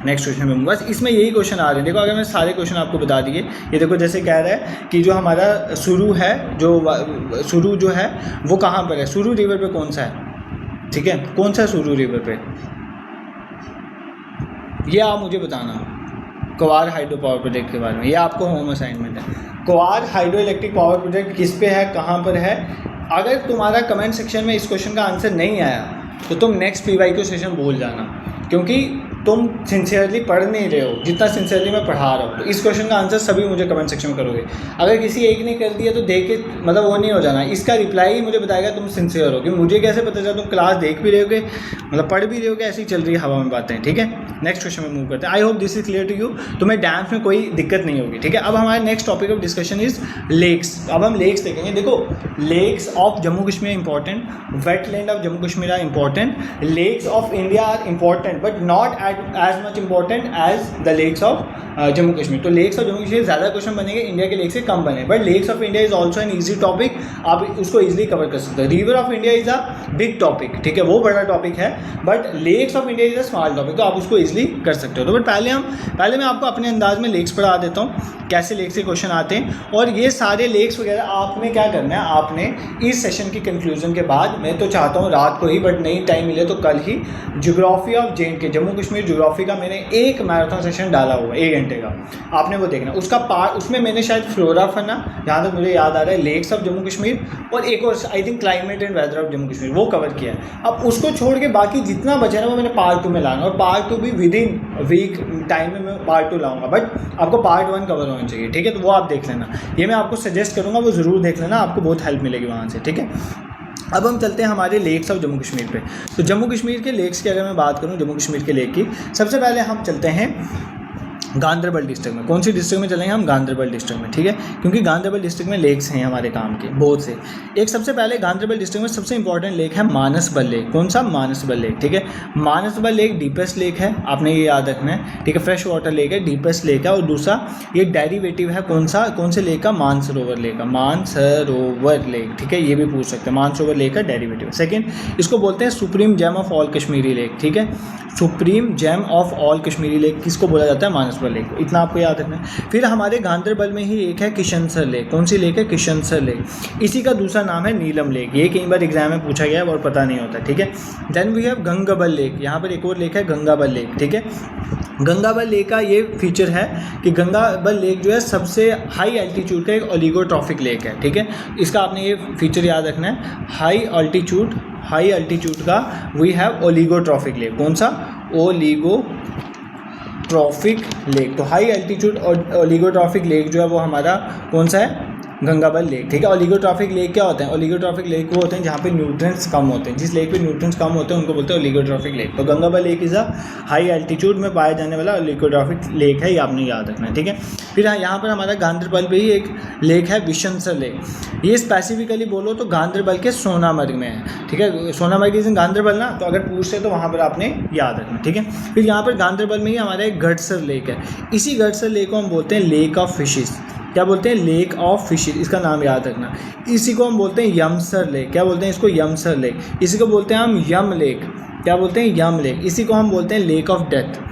नेक्स्ट क्वेश्चन में बस इसमें यही क्वेश्चन आ रहे हैं। देखो अगर मैं सारे क्वेश्चन आपको बता दिए, ये देखो जैसे कह रहा है कि जो हमारा सुरू है, जो सुरू जो है वो कहाँ पर है? सुरू रिवर पे कौन सा है? ठीक है, कौन सा सुरू रिवर पे, ये आप मुझे बताना। क्वार हाइड्रो पावर प्रोजेक्ट के बारे में, ये आपको होम असाइनमेंट है। क्वार हाइड्रो इलेक्ट्रिक पावर प्रोजेक्ट किस पे है, कहाँ पर है? अगर तुम्हारा कमेंट सेक्शन में इस क्वेश्चन का आंसर नहीं आया तो तुम नेक्स्ट PYQ सेशन भूल जाना, क्योंकि तुम सिंसियरली पढ़ नहीं रहे हो जितना सिंसियरली मैं पढ़ा रहा हूँ। तो इस क्वेश्चन का आंसर सभी मुझे कमेंट सेक्शन में करोगे। अगर किसी एक ने कर दिया तो देख के मतलब वो नहीं हो जाना, इसका रिप्लाई ही मुझे बताएगा तुम सिंसियर हो। कि मुझे कैसे पता चला तुम क्लास देख भी रहे होगे, मतलब पढ़ भी रहे होगे, ऐसी चल रही है हवा में बातें। ठीक है, नेक्स्ट क्वेश्चन में मूव करते हैं। I hope this is clear to you. तुम्हें डैम्स में कोई दिक्कत नहीं होगी। ठीक है, अब हमारे next topic of discussion is lakes. अब हम लेक्स देखेंगे। देखो lakes of Jammu Kashmir important, wetland of Jammu Kashmir are important, lakes of India are important but not as much important as the lakes of Jammu Kashmir. तो लेक्स ऑफ जम्मू कश्मीर ज़्यादा क्वेश्चन बनेंगे, India के lake से कम बने। But lakes of India is also an easy topic, आप उसको easily cover कर सकते हो। River of India is a big topic, ठीक है, वो बड़ा टॉपिक है। But lakes of India is a small topic, तो आप उसको ईजिली कर सकते हो। तो बट पहले मैं आपको अपने अंदाज में लेक्स पढ़ा देता हूँ, कैसे लेक्स के क्वेश्चन आते हैं। और ये सारे लेक्स वगैरह आपने क्या करना है, आपने इस सेशन की कंक्लूजन के बाद, मैं तो चाहता हूँ रात को ही, बट नहीं टाइम मिले तो कल ही, geography of JNK Jammu Kashmir geography का मैंने एक मैराथन सेशन डाला हुआ है 1 घंटे घंटे का, आपने वो देखना। उसका पार्ट, उसमें मैंने शायद फ्लोरा फना, जहाँ तक मुझे याद आ रहा है, लेक्स ऑफ जम्मू कश्मीर और एक और I think climate and weather of Jammu Kashmir, वो कवर किया है। अब उसको छोड़ के बाकी जितना बचा ना वो मैंने पार्ट 2 में लाऊंगा, और पार्ट 2 भी विद इन वीक टाइम में मैं पार्ट 2 लाऊंगा, बट आपको पार्ट 1 कवर होना चाहिए, ठीक है। तो वो आप देख लेना, ये मैं आपको सजेस्ट करूँगा, वो ज़रूर देख लेना, आपको बहुत हेल्प मिलेगी वहाँ से, ठीक है। अब हम चलते हैं हमारे लेक्स ऑफ जम्मू कश्मीर पे। तो जम्मू कश्मीर के लेक्स की अगर मैं बात करूं, जम्मू कश्मीर के लेक की, सबसे पहले हम चलते हैं गांदरबल डिस्ट्रिक्ट में। कौन सी डिस्ट्रिक्ट में चलेंगे हम? गांदरबल डिस्ट्रिक्ट में, ठीक है, क्योंकि गांदरबल डिस्ट्रिक्ट में लेक्स हैं हमारे काम के बहुत से। एक सबसे पहले गांदरबल डिस्ट्रिक्ट में सबसे इंपॉर्टेंट लेक है मानसबल लेक। कौन सा? मानसबल लेक, ठीक है। मानसबल लेक डीपेस्ट लेक है, आपने ये याद रखना है, ठीक है। फ्रेश वाटर लेक है, डीपेस्ट लेक है, और दूसरा ये डेरिवेटिव है कौन सा, कौन से लेक का? मानसरोवर लेक का, मानसरोवर लेक, ठीक है, ये भी पूछ सकते हैं, मानसरोवर लेक का डेरिवेटिव। सेकेंड, इसको बोलते हैं supreme gem of all Kashmiri lake, ठीक है। Supreme gem of all Kashmiri lake किसको बोला जाता है? मानसबल लेक, इतना आपको याद रखना है। फिर हमारे गांदरबल में ही एक है किशनसर लेक। कौन सी लेक है? किशनसर लेक। इसी का दूसरा नाम है नीलम लेक, ये कई बार एग्जाम में पूछा गया है और पता नहीं होता, ठीक है। Then we have Gangabal lake, यहाँ पर एक और लेक है गंगाबल लेक, ठीक है। गंगाबल लेक का ये फीचर है कि गंगाबल लेक जो है सबसे हाई एल्टीट्यूड का एक ओलिगोट्रॉफिक लेक है, ठीक है। इसका आपने ये फीचर याद रखना है, हाई अल्टीट्यूड का वी हैव ओलिगोट्रॉफिक लेक। कौन सा? Oligotrophic lake. तो हाई एल्टीट्यूड और ओलिगोट्रॉफिक लेक जो है वो हमारा कौन सा है? गंगाबल लेक, ठीक है। ओलिगोट्रॉफिक लेक क्या होते हैं? ओलिगोट्रॉफिक लेक वो होते हैं जहाँ पे न्यूट्रिएंट्स कम होते हैं, जिस लेक पे न्यूट्रिएंट्स कम होते हैं उनको बोलते हैं ओलिगोट्रॉफिक लेक। तो Gangabal lake is a high altitude में पाया जाने वाला ओलिगोट्रॉफिक लेक है, ये आपने याद रखना है, ठीक है। फिर यहाँ पर हमारा गांदरबल पे ही एक लेक है विशनसर लेक। ये स्पेसिफिकली बोलो तो गांदरबल के सोनामर्ग में है, ठीक है। सोनामर्ग इज इन गांदरबल ना, तो अगर पूछते तो वहाँ पर आपने याद रखना, ठीक है। फिर यहाँ पर गांदरबल में ही हमारा एक गडसर लेक है। इसी गडसर लेक को हम बोलते हैं लेक ऑफ फिशेस। क्या बोलते हैं? लेक ऑफ फिशेस, इसका नाम याद रखना। इसी को हम बोलते हैं यमसर लेक। क्या बोलते हैं इसको? यमसर लेक। इसी को बोलते हैं हम यम लेक। क्या बोलते हैं? यम लेक। इसी को हम बोलते हैं lake of death,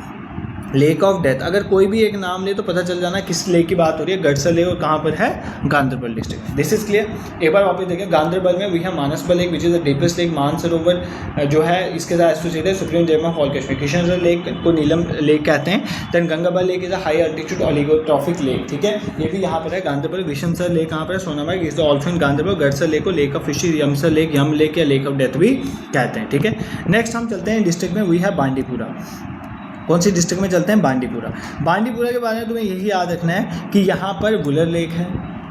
lake of death. अगर कोई भी एक नाम ले तो पता चल जाना किस लेक की बात हो रही है, गडसर लेक, और कहाँ पर है? Ganderbal district. This is clear. एक बार वापस देखें, गांदरबल में we have Manasbal lake which is the deepest lake. Mansarovar जो है इसके साथ associated supreme gem of all Kashmir. Kishansar lake को नीलम लेक कहते हैं। Then Gangabal lake is a high altitude oligotrophic lake, ठीक है, ये भी यहाँ पर है गांदरबल। विशनसर लेक कहाँ पर है? Sonamarg is also in Ganderbal. Gadsar lake को lake of fishes, Yamsar lake, Yam lake या लेक ऑफ डेथ भी कहते हैं, ठीक है। नेक्स्ट हम चलते हैं डिस्ट्रिक्ट में, वी हैव बांडीपुरा। कौन सी डिस्ट्रिक्ट में चलते हैं? बांडीपुरा। बांडीपुरा के बारे में तुम्हें यही याद रखना है कि यहाँ पर वुलर लेक है,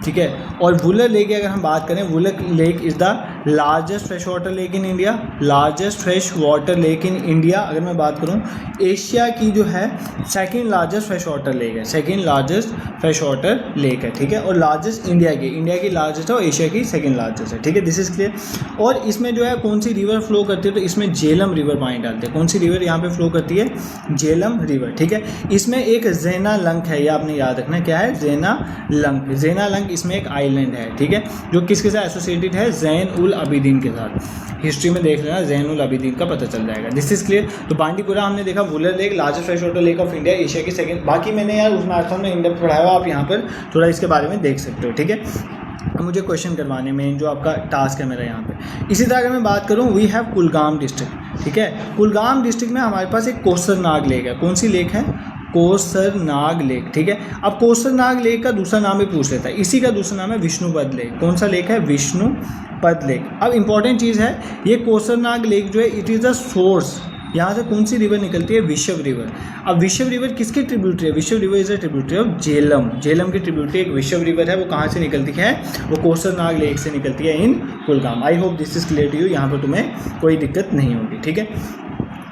ठीक है। और वुलर लेक की अगर हम बात करें, Wular lake is the largest fresh water lake in India, largest fresh water lake in India. अगर मैं बात करूं एशिया की जो है second largest fresh water lake है, second largest fresh water lake है, ठीक है। और लार्जेस्ट इंडिया की लार्जेस्ट है और एशिया की सेकंड लार्जेस्ट है, ठीक है। This is clear. और इसमें जो है कौन सी रिवर फ्लो करती है? तो इसमें झेलम रिवर पानी डालते हैं। कौन सी रिवर यहाँ पे फ्लो करती है? झेलम रिवर, ठीक है। इसमें एक ज़ैना लंक है, ये आपने याद रखना। क्या है? ज़ैना लंक। ज़ैना लंक इसमें एक आइलैंड है, ठीक है, जो किसके साथ एसोसिएटेड है? ज़ैन उल अबिदीन के साथ। हिस्ट्री में देख लेना, ज़ैन उल अबिदीन का पता चल जाएगा। This is clear. तो बांडीपुरा हमने देखा, Wular lake largest fresh water lake of India, Asia की सेकंड। बाकी मैंने यार उस मैराथन में इंडेप्थ पढ़ाया हुआ, आप यहाँ पर थोड़ा इसके बारे में देख सकते हो, ठीक है। मुझे क्वेश्चन करवाने में जो आपका टास्क है मेरा यहाँ पे। इसी तरह अगर मैं बात करूँ, वी हैव कुलगाम डिस्ट्रिक्ट, ठीक है। कुलगाम डिस्ट्रिक्ट में हमारे पास एक कोसरनाग लेक है। कौन सी लेक है? कोसरनाग लेक, ठीक है। अब कोसरनाग लेक का दूसरा नाम भी पूछ लेता है, इसी का दूसरा नाम है विष्णुपद लेक। कौन सा लेक है? विष्णुपद लेक। अब इंपॉर्टेंट चीज़ है, ये कोसरनाग लेक जो है इट इज़ द सोर्स, यहाँ से कौन सी रिवर निकलती है? विशव रिवर। अब विशव रिवर किसकी ट्रिब्यूटरी है? विशव river is a tributary of Jhelum. Jhelum की ट्रिब्यूटरी एक विशव रिवर है, वो कहाँ से निकलती है? वो कोसरनाग लेक से निकलती है in Kulgam. I hope this is clear to you, यहाँ पर तुम्हें कोई दिक्कत नहीं होगी, ठीक है।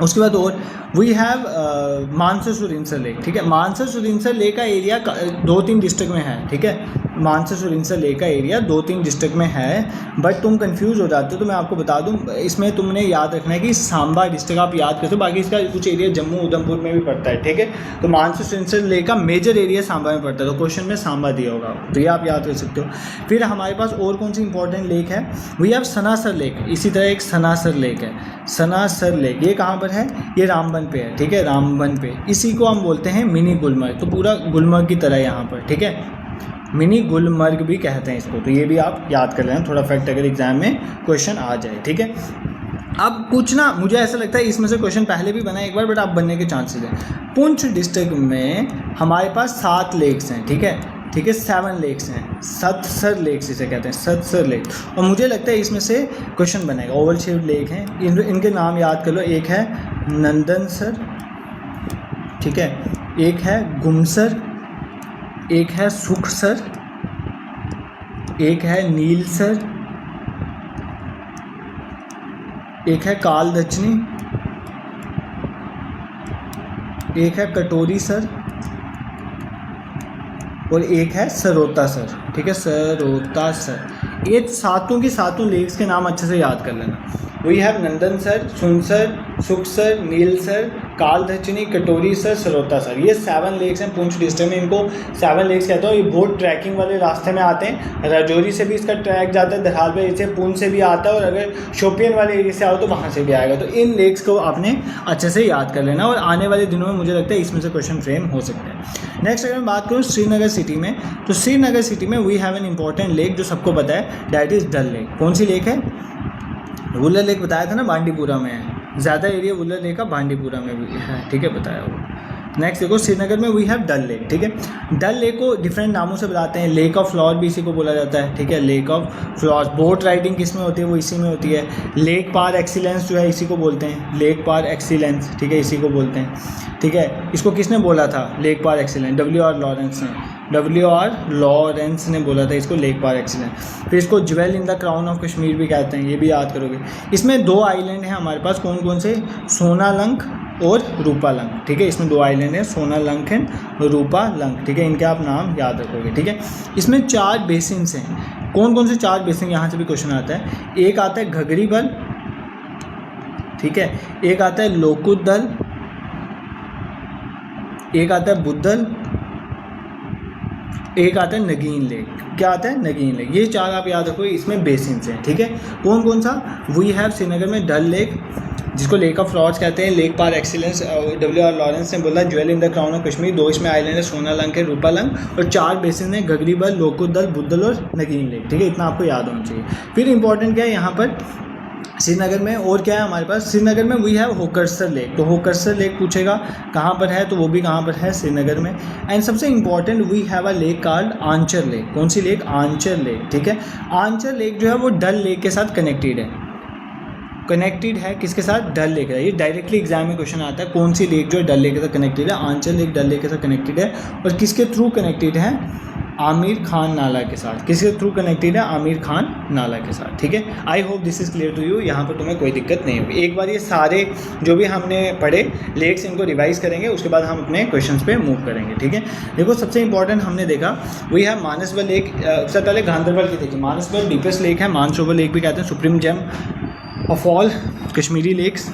उसके बाद और we have Mansar Surinsar lake, ठीक है। मानसर सुरिंसर लेक का एरिया 2-3 डिस्ट्रिक्ट में है, ठीक है। मानसर सुरिंसर लेक का एरिया 2-3 डिस्ट्रिक्ट में है, बट तुम कंफ्यूज हो जाते हो तो मैं आपको बता दूं, इसमें तुमने याद रखना है कि सांबा डिस्ट्रिक्ट आप याद करते हो, बाकी इसका कुछ एरिया जम्मू उधमपुर में भी पड़ता है, ठीक है। तो मानसर सुरिंसर लेक का मेजर एरिया सांबा में पड़ता है, तो क्वेश्चन में सांबा दिया होगा, तो ये आप याद कर सकते हो। फिर हमारे पास और कौन सी इंपॉर्टेंट लेक है? We have Sanasar lake. इसी तरह एक सनासर लेक है, सनासर लेक। ये कहाँ पर है? ये रामबन पे है, ठीक है, रामबन पे। इसी को हम बोलते हैं मिनी गुलमर्ग, तो पूरा गुलमर्ग की तरह यहाँ पर, ठीक है, मिनी गुलमर्ग भी कहते हैं इसको। तो ये भी आप याद कर लेना, थोड़ा फैक्ट अगर एग्जाम में क्वेश्चन आ जाए, ठीक है। अब कुछ ना मुझे ऐसा लगता है इसमें से क्वेश्चन पहले भी बना एक बार, बट अब बनने के चांसेस हैं। पुंछ डिस्ट्रिक्ट में हमारे पास 7 लेक्स हैं, ठीक है 7 लेक्स हैं, सतसर लेक्स इसे कहते हैं, सतसर लेक। और मुझे लगता है इसमें से क्वेश्चन बनेगा। ओवल शेप्ड लेक हैं, इनके नाम याद कर लो। एक है नंदनसर, ठीक है, एक है गुमसर, एक है सुखसर, एक है नीलसर, एक है कालदचनी, एक है कटोरी सर और एक है सरोता सर, ठीक है, सरोता सर। ये सातों की सातों लेक्स के नाम अच्छे से याद कर लेना। वी हैव नंदन सर, सुनसर, सुखसर, नीलसर, कालधचनी, कटोरी सर, सरोता सर। ये 7 लेक्स हैं पुंछ डिस्ट्रिक्ट में, इनको 7 लेक्स कहते हैं। ये बहुत ट्रैकिंग वाले रास्ते में आते हैं। राजौरी से भी इसका ट्रैक जाता है, दरहाल पे से पुंछ से भी आता है, और अगर शोपियन वाले एरिया से आओ तो वहाँ से भी आएगा। तो इन लेक्स को आपने अच्छे से याद कर लेना, और आने वाले दिनों में मुझे लगता है इसमें से क्वेश्चन फ्रेम हो सकते हैं। नेक्स्ट अगर मैं बात करूँ श्रीनगर सिटी में, तो श्रीनगर सिटी में we have an important lake जो सबको पता है, डैट इज़ डल लेक। कौन सी लेक है? वुलर लेक बताया था ना, बांडीपुरा में है। ज़्यादा एरिया वुलर लेक का बांडीपुरा में भी है, ठीक है, बताया वो। नेक्स्ट देखो श्रीनगर में वी हैव डल लेक, ठीक है। डल लेक को डिफरेंट नामों से बताते हैं। लेक ऑफ फ्लॉर भी इसी को बोला जाता है, ठीक है, lake of flower. Boat riding किस में होती है? वो इसी में होती है। लेक पार एक्सीलेंस जो है इसी को बोलते हैं, लेक पार एक्सीलेंस, ठीक है, इसी को बोलते हैं, ठीक है। इसको किसने बोला था lake par excellence? WR Lawrence ने बोला था इसको लेक पार एक्सीलेंस। फिर इसको jewel in the crown of Kashmir भी कहते हैं, ये भी याद करोगे। इसमें 2 आइलैंड हैं हमारे पास, कौन कौन से? सोनालंक और रूपालंक, ठीक है। इसमें 2 आइलैंड हैं, सोनालंक एंड रूपालंक, ठीक है। इनके आप नाम याद रखोगे, ठीक है। इसमें 4 बेसिन्स हैं। कौन कौन से 4 बेसिन? यहाँ से भी क्वेश्चन आता है। एक आता है घगरीबल, ठीक है, एक आता है लोकुदल, एक आता है बुद्धल, एक आता है नगीन लेक। क्या आता है? नगीन लेक। ये 4 आप याद रखो, इसमें बेसिन्स हैं, ठीक है। कौन कौन सा? वी हैव श्रीनगर में डल लेक, जिसको लेक ऑफ फ्लॉर्स कहते हैं, lake par excellence WR Lawrence ने बोला, jewel in the crown of Kashmir. 2 इसमें आइलैंड है, सोनालंक है, रूपालंक, और 4 बेसिन है, घगरीबल, लोकुदल, बुद्धल और नगीन लेक, ठीक है। इतना आपको याद होना चाहिए। फिर इंपॉर्टेंट क्या है यहाँ पर श्रीनगर में, और क्या है हमारे पास? श्रीनगर में वी हैव होकरसर लेक। तो होकरसर लेक पूछेगा कहाँ पर है, तो वो भी कहाँ पर है? श्रीनगर में। एंड सबसे important, we have a lake called Anchar lake. कौन सी लेक? आंचर लेक, ठीक है। आंचर लेक जो है वो डल लेक के साथ कनेक्टेड है। कनेक्टेड है किसके साथ? डल लेक है। ये डायरेक्टली एग्जाम में क्वेश्चन आता है, कौन सी लेक जो है डल लेक के साथ कनेक्टेड है? आंचर लेक डल लेक के साथ कनेक्टेड है। और किसके थ्रू कनेक्टेड है? आमिर खान नाला के साथ। किसके थ्रू कनेक्टेड है? आमिर खान नाला के साथ, ठीक है। I hope this is clear to you. यहाँ पर तुम्हें कोई दिक्कत नहीं होगी। एक बार ये सारे जो भी हमने पढ़े लेक्स इनको रिवाइज करेंगे, उसके बाद हम अपने क्वेश्चंस पे मूव करेंगे, ठीक है। देखो सबसे इंपॉर्टेंट हमने देखा वी हैव मानसबल लेक। सबसे पहले गांधरबल की देखिए। मानसबल डीपेस्ट लेक है, मानसरोवर लेक भी कहते हैं, supreme gem of all Kashmiri lakes,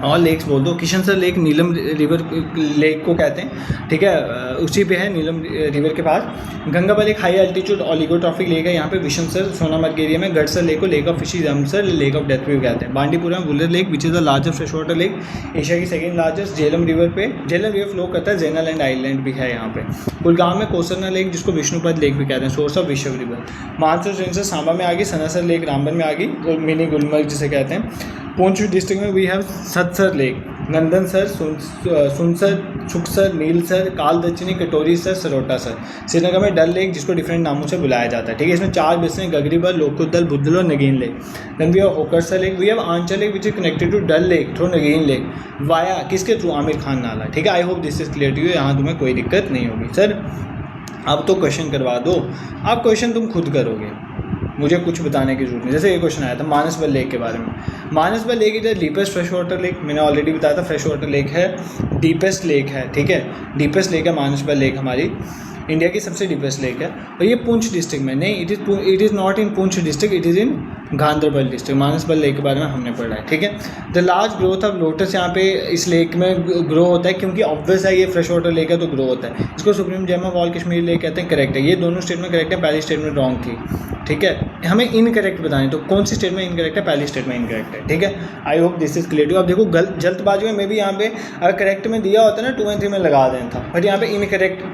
all lakes बोल दो। Kishansar lake Neelam river lake को कहते हैं, ठीक है, उसी पे है नीलम रिवर के पास। गंगाबल एक हाई एल्टीट्यूड ऑलिगोट्रॉफिक लेक है, यहाँ पे विशनसर सोनामर्ग एरिया में। गढ़सर लेक को lake of fishy Ramsar, lake of death भी कहते हैं। बांडीपुरा में Wular lake which is the largest fresh water lake, Asia की सेकेंड लार्जेस्ट। झेलम रिवर पे झेलम रिवर फ्लो करता है, जेना लैंड आइलैंड भी है यहाँ पे। कुलगांव में कोसरना लेक जिसको विष्णुपद लेक भी कहते हैं, सोर्स ऑफ विश्व रिवर। मानसर रेंज से सांबा में आ गई, सनासर लेक रामबन में आ गई, और मिनी गुलमर्ग जिसे कहते हैं। पुंछ डिस्ट्रिक्ट में वी हैव सतसर लेक, नंदनसर, सुनसर, सुखसर, नीलसर, कालदचनी, कटोरी सर, सरोटा सर। श्रीनगर में डल लेक जिसको डिफरेंट नामों से बुलाया जाता है, ठीक है। इसमें 4 बेसिन, घगरीबल, लोकुदल, बुद्धल और Nigeen lake. Then we have Hokersar lake, we have Anchar lake which is connected to Dal lake through Nigeen lake via किसके थ्रू? आमिर खान नाला, ठीक है। I hope this is clear to you. यहाँ तुम्हें कोई दिक्कत नहीं होगी। सर अब तो क्वेश्चन करवा दो, अब क्वेश्चन तुम खुद करोगे, मुझे कुछ बताने की जरूरत नहीं। जैसे ये क्वेश्चन आया था मानसबल लेक के बारे में। Manasbal lake is the deepest fresh water lake, मैंने ऑलरेडी बताया था, फ्रेश वाटर लेक है, डीपेस्ट लेक है, ठीक है। डीपेस्ट लेक है मानसबल लेक, हमारी इंडिया की सबसे डीपेस्ट लेक है। और ये पुंछ डिस्ट्रिक्ट में नहीं, it is not in Poonch district, it is in Ganderbal district. Manasbal lake के बारे में हमने पढ़ा है, ठीक है। The large growth of lotus यहाँ पे इस लेक में ग्रो होता है, क्योंकि ऑब्वियस है ये फ्रेश वाटर लेक है तो ग्रो होता है। इसको supreme gem of all Kashmir lake कहते हैं, करेक्ट है। ये दोनों स्टेटमेंट करेक्ट है, पहली स्टेटमेंट रॉन्ग थी, ठीक है। हमें इनकरेक्ट बताएं तो कौन सी स्टेटमेंट इनकरेक्ट है? पहली स्टेटमेंट इनकरेक्ट है, ठीक है। I hope this is clear to. अब देखो जल्दबाजी में मैं भी यहाँ पे अगर करेक्ट में दिया होता ना 2 और 3 में लगा देना था, बट यहाँ पे इनकरेक्ट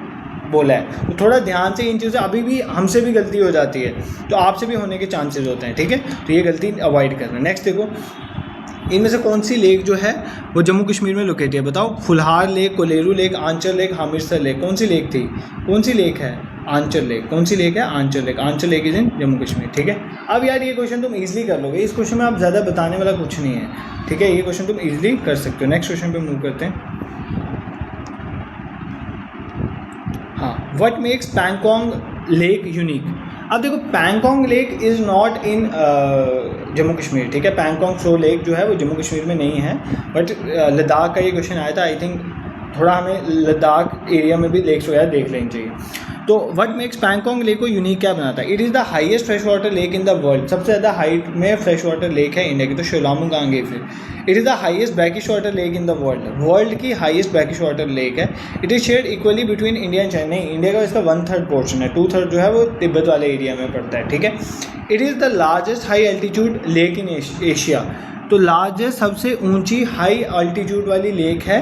बोला है, तो थोड़ा ध्यान से इन चीज़ों से, अभी भी हमसे भी गलती हो जाती है तो आपसे भी होने के चांसेस होते हैं, ठीक है। तो ये गलती अवॉइड करना। नेक्स्ट देखो इनमें से कौन सी लेक जो है वो जम्मू कश्मीर में लोकेटेड है? बताओ। Phulhar lake, Kolleru lake, Anchar lake, Hamirsar lake, कौन सी लेक थी? कौन सी लेक है? आंचल लेक। कौन सी लेक है? Anchar lake. Anchar lake is in Jammu Kashmir, ठीक है। अब यार ये क्वेश्चन तुम इजीली कर लोगे, इस क्वेश्चन में आप ज़्यादा बताने वाला कुछ नहीं है, ठीक है। ये क्वेश्चन तुम इजीली कर सकते हो। नेक्स्ट क्वेश्चन पे मूव करते हैं। हाँ, what makes Pangong lake unique? अब देखो, पैंगोंग लेक इज़ नॉट इन जम्मू कश्मीर, ठीक है। पैंगोंग फ्लो लेक जो है वो जम्मू कश्मीर में नहीं है, बट लद्दाख का ये क्वेश्चन आया था। आई थिंक थोड़ा हमें लद्दाख एरिया में भी लेक्स वगैरह देख लेनी चाहिए। तो व्हाट मेक्स पैंगोंग लेक को यूनिक क्या बनाता है? It is the highest fresh water lake in the world. सबसे ज़्यादा हाइट में फ्रेश वाटर लेक है इंडिया की, तो शोलामू गांगे फिर। It is the highest brackish water lake in the world. World की हाईएस्ट ब्रैकिश वाटर लेक है। It is shared equally between India and China. India का इसका 1/3 पोर्शन है, 2/3 जो है वो तिब्बत वाले एरिया में पड़ता है, ठीक है। It is the largest high altitude lake in Asia. तो लार्जेस्ट सबसे ऊंची हाई अल्टीट्यूड वाली लेक है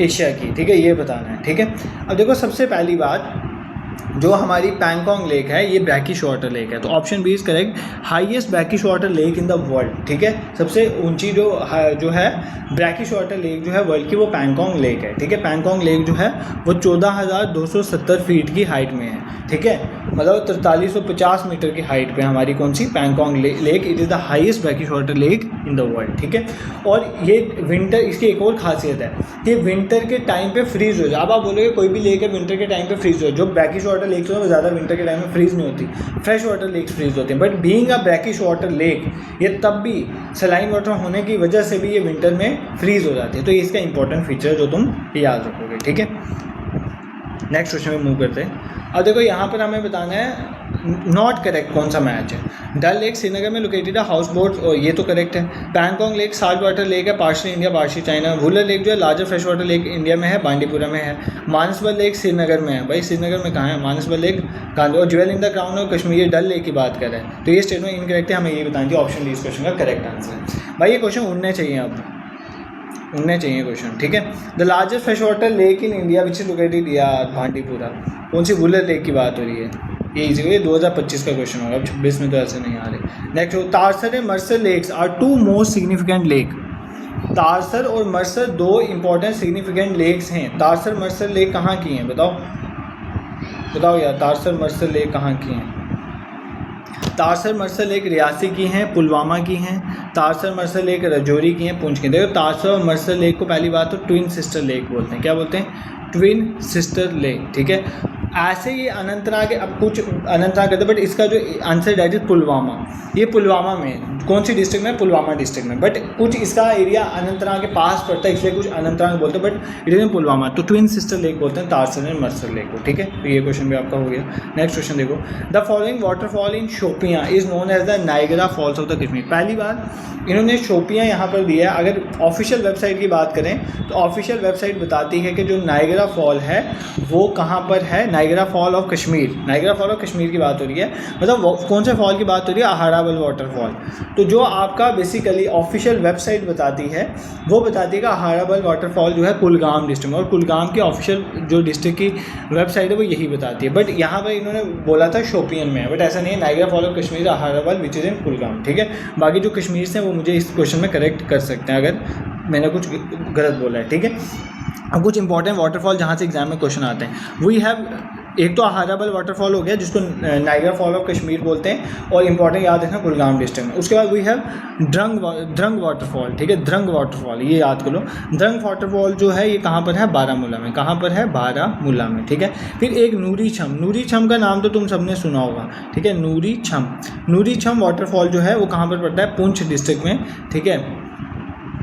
एशिया की, ठीक है। ये बताना है, ठीक है। अब देखो, सबसे पहली बात, जो हमारी पैंगोंग लेक है ये ब्रैकिश वाटर लेक है, तो option B is correct. Highest brackish water lake in the world, ठीक है। सबसे ऊंची जो है ब्रैकिश वाटर लेक जो है वर्ल्ड की, वो पैंगोंग लेक है, ठीक है। पैंगोंग लेक जो है वो 14,270 फीट की हाइट में है, ठीक है। मतलब 4350 मीटर की हाइट पे हमारी कौन सी? Pangong lake. It is the highest brackish water lake in the world, ठीक है। और ये विंटर, इसकी एक और खासियत है कि विंटर के टाइम पे फ्रीज हो जाए। अब आप बोलोगे कोई भी लेक है विंटर के टाइम पे फ्रीज हो, जो ब्रैकिश वाटर लेक्स हो वो ज़्यादा विंटर के टाइम में फ्रीज नहीं होती, फ्रेश वाटर लेक्स फ्रीज होती हैं। But being a brackish water lake, ये तब भी सलाइन वाटर होने की वजह से भी ये विंटर में फ्रीज हो जाती है। तो ये इसका इंपॉर्टेंट फीचर है जो तुम याद रखोगे, ठीक है। नेक्स्ट क्वेश्चन में मूव करते हैं। अब देखो, यहाँ पर हमें बताना है नॉट करेक्ट कौन सा मैच है। डल लेक श्रीनगर में लोकेटेड है, हाउस बोट, और ये तो करेक्ट है। Pangong lake salt water lake है, partially India partially China. Wular lake जो है larger fresh water lake India में है, बांडीपुरा में है। मानसबल लेक श्रीनगर में है। भाई श्रीनगर में कहाँ है मानसबल लेक? गांधी। और ज्वेल इन द क्राउन और कश्मीरी डल लेक की बात कर रहे हैं, तो ये स्टेटमेंट इनकरेक्ट है, हमें ये बताना चाहिए। ऑप्शन डी इस क्वेश्चन का करेक्ट आंसर है। भाई ये क्वेश्चन उड़ने चाहिए, अब उड़ने चाहिए क्वेश्चन, ठीक है। The largest fresh water lake in India which is located, यार भांडीपुरा। कौन सी? वुलर लेक की बात हो रही है। ये इजी हुई, 2025 का क्वेश्चन होगा, अब 26 में तो ऐसे नहीं आ रहे। Next, Tarsar and Marsar lakes are two most significant lake. Tarsar और मर्सर दो इंपॉर्टेंट सिग्निफिकेंट लेक्स हैं। तारसर मर्सर लेक कहाँ की हैं? बताओ बताओ यार, तारसर मर्सर लेक कहाँ की हैं? तारसर मर्सर लेक रियासी की हैं, पुलवामा की हैं। तारसर मर्सर लेक राजौरी की हैं, पुंछ की। देखो, तारसर और मर्सर लेक को पहली बात तो ट्विन सिस्टर लेक बोलते हैं। क्या बोलते हैं? ट्विन सिस्टर लेक, ठीक है। ऐसे ये अनंतनाग, अब कुछ अनंतनाग कहते हैं, बट इसका जो आंसर डायरेक्ट इज पुलवामा। ये पुलवामा में, कौन सी डिस्ट्रिक्ट में? पुलवामा डिस्ट्रिक्ट में। बट कुछ इसका एरिया अनंतनाग के पास पड़ता है, इसलिए कुछ अनंतनाग बोलते हैं, but it is in Pulwama. तो ट्विन सिस्टर लेक बोलते हैं तारसर एंड मर्सर लेक को, ठीक है। तो ये क्वेश्चन भी आपका हो गया। नेक्स्ट क्वेश्चन देखो, the following waterfall in Shopian is known as the Niagara falls of the Kashmir. पहली बार इन्होंने शोपियाँ यहाँ पर दिया है। अगर ऑफिशियल वेबसाइट की बात करें तो ऑफिशियल वेबसाइट बताती है कि जो नायगरा फॉल है वो कहाँ पर है? Niagara fall of Kashmir. Niagara fall of Kashmir की बात हो रही है, मतलब कौन से फॉल की बात हो रही है? अहाराबल वाटरफॉल। तो जो आपका बेसिकली ऑफिशियल वेबसाइट बताती है वो बताती है कि अहाराबल वाटरफॉल जो है कुलगाम डिस्ट्रिक्ट में, और कुलगाम की ऑफिशियल जो डिस्ट्रिक्ट की वेबसाइट है वो यही बताती है। बट यहाँ पर इन्होंने बोला था शोपियन में है, बट ऐसा नहीं है। Niagara fall of Kashmir Aharbal which is in Kulgam, ठीक है। बाकी जो कश्मीर से वो मुझे इस क्वेश्चन में करेक्ट कर सकते हैं अगर मैंने कुछ गलत बोला है, ठीक है। अब कुछ इंपॉर्टेंट वाटरफॉल जहाँ से एग्जाम में क्वेश्चन आते हैं, वी हैव, एक तो अहाराबल वाटरफॉल हो गया जिसको नायगरा फॉल ऑफ कश्मीर बोलते हैं, और इंपॉर्टेंट याद रखना कुलगाम डिस्ट्रिक्ट में। उसके बाद वी हैव ड्रंग वाटरफॉल, ठीक है। ड्रंग वाटरफॉल ये याद करो। ड्रंग वाटरफॉल जो है ये कहाँ पर है? बारामूला में। कहाँ पर है? बारामूला में, ठीक है। फिर एक नूरी छम, नूरी छम का नाम तो तुम सबने सुना होगा, ठीक है। नूरी छम वाटरफॉल जो है वो कहाँ पर पड़ता है? पुंछ डिस्ट्रिक्ट में, ठीक है।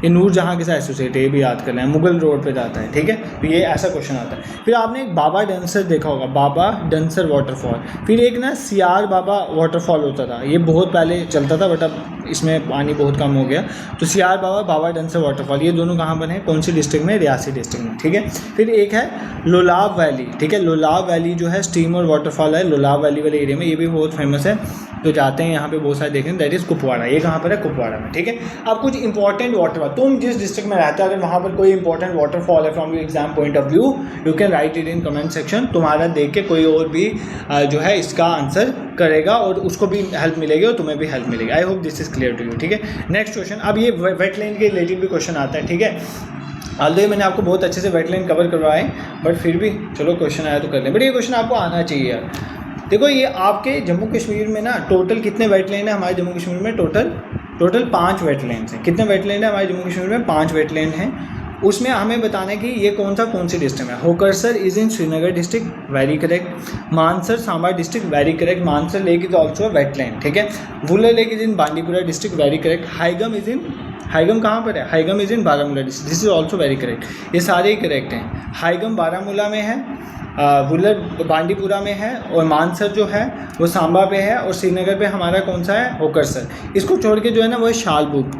ये नूरजहाँ के साथ एसोसिएट है, ये भी याद करना है, मुगल रोड पे जाता है, ठीक है। तो ये ऐसा क्वेश्चन आता है। फिर आपने एक बाबा डंसर देखा होगा, बाबा डंसर वाटरफॉल। फिर एक ना सियार बाबा वाटरफॉल होता था, ये बहुत पहले चलता था बट अब इसमें पानी बहुत कम हो गया। तो सियार बाबा, बाबा डंसर वाटरफॉल, ये दोनों कहाँ पर हैं? कौन सी डिस्ट्रिक्ट में? रियासी डिस्ट्रिक्ट में, ठीक है। फिर एक है लोलाब वैली, ठीक है। लोलाब वैली जो है स्टीम और वाटरफॉल है लोलाब वैली वाले एरिया में, ये भी बहुत फेमस है, तो जाते हैं यहाँ पे बहुत सारे देखें। That is Kupwara. ये कहाँ पर है? कुपवाड़ा में, ठीक है। अब कुछ इंपॉर्टेंट वाटरफॉल, तुम जिस डिस्ट्रिक्ट में रहते हो अगर वहाँ पर कोई इंपॉर्टेंट वाटरफॉल है from your exam point of view, you can write it in comment section. तुम्हारा देख के कोई और भी जो है इसका आंसर करेगा और उसको भी हेल्प मिलेगी और तुम्हें भी हेल्प मिलेगी। I hope this is clear to you, ठीक है। नेक्स्ट क्वेश्चन, अब ये वेटलैंड के रिलेटेड भी क्वेश्चन आता है, ठीक है। ऑल्दो मैंने आपको बहुत अच्छे से वेटलैंड कवर करवाए, बट फिर भी चलो क्वेश्चन आया तो कर लें। बट ये क्वेश्चन आपको आना चाहिए यार। देखो ये आपके जम्मू कश्मीर में ना टोटल कितने वेटलैंड है हमारे जम्मू कश्मीर में? टोटल 5 वेटलैंड्स हैं। कितने वेटलैंड है हमारे जम्मू कश्मीर में? 5 वेटलैंड हैं। उसमें हमें बताना है कि ये कौन सी डिस्ट्रिक्ट है। Hokersar is in Srinagar district, very correct. Mansar Samba district, very correct. Mansar lake is also a wetland, ठीक है। Wular lake is in Bandipora district, very correct. Haigam कहाँ पर है? Haigam is in Baramulla district, this is also very correct. ये सारे ही करेक्ट हैं। हाईगम बारामूला में है, वुलर बांडीपुरा में है, और मानसर जो है वो सांबा पे है, और श्रीनगर पे हमारा कौन सा है? होकरसर। इसको छोड़ के जो है ना वो है शालबुग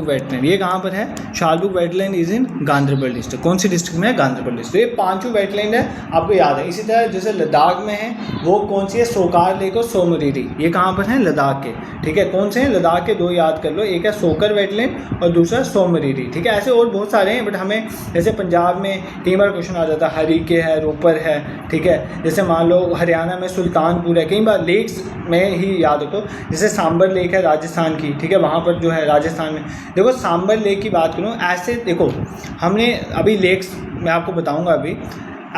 वेटलैंड। ये कहाँ पर है? Shallabugh wetland is in Ganderbal district. कौन सी डिस्ट्रिक्ट में है? गांधरबल डिस्ट्रिक्ट। ये 5 वेटलैंड है, आपको याद है। इसी तरह जैसे लद्दाख में है, वो कौन सी है? सोकार लेक और सोमरीरी। ये कहाँ पर है? लद्दाख के, ठीक है। कौन से हैं? लद्दाख के 2 याद कर लो, एक है सोकर वेटलैंड और दूसरा सोमरीरी, ठीक है। ऐसे और बहुत सारे हैं, बट हमें जैसे पंजाब में कई बार क्वेश्चन आ जाता है, हरीके है, रोपर है, ठीक है। जैसे मान लो हरियाणा में सुल्तानपुर है, कई बार लेक्स में ही याद रखो। जैसे सांबर लेक है राजस्थान की, ठीक है, वहाँ पर जो है राजस्थान में। देखो सांबर लेक की बात करूँ, ऐसे देखो हमने अभी लेक्स मैं आपको बताऊंगा अभी।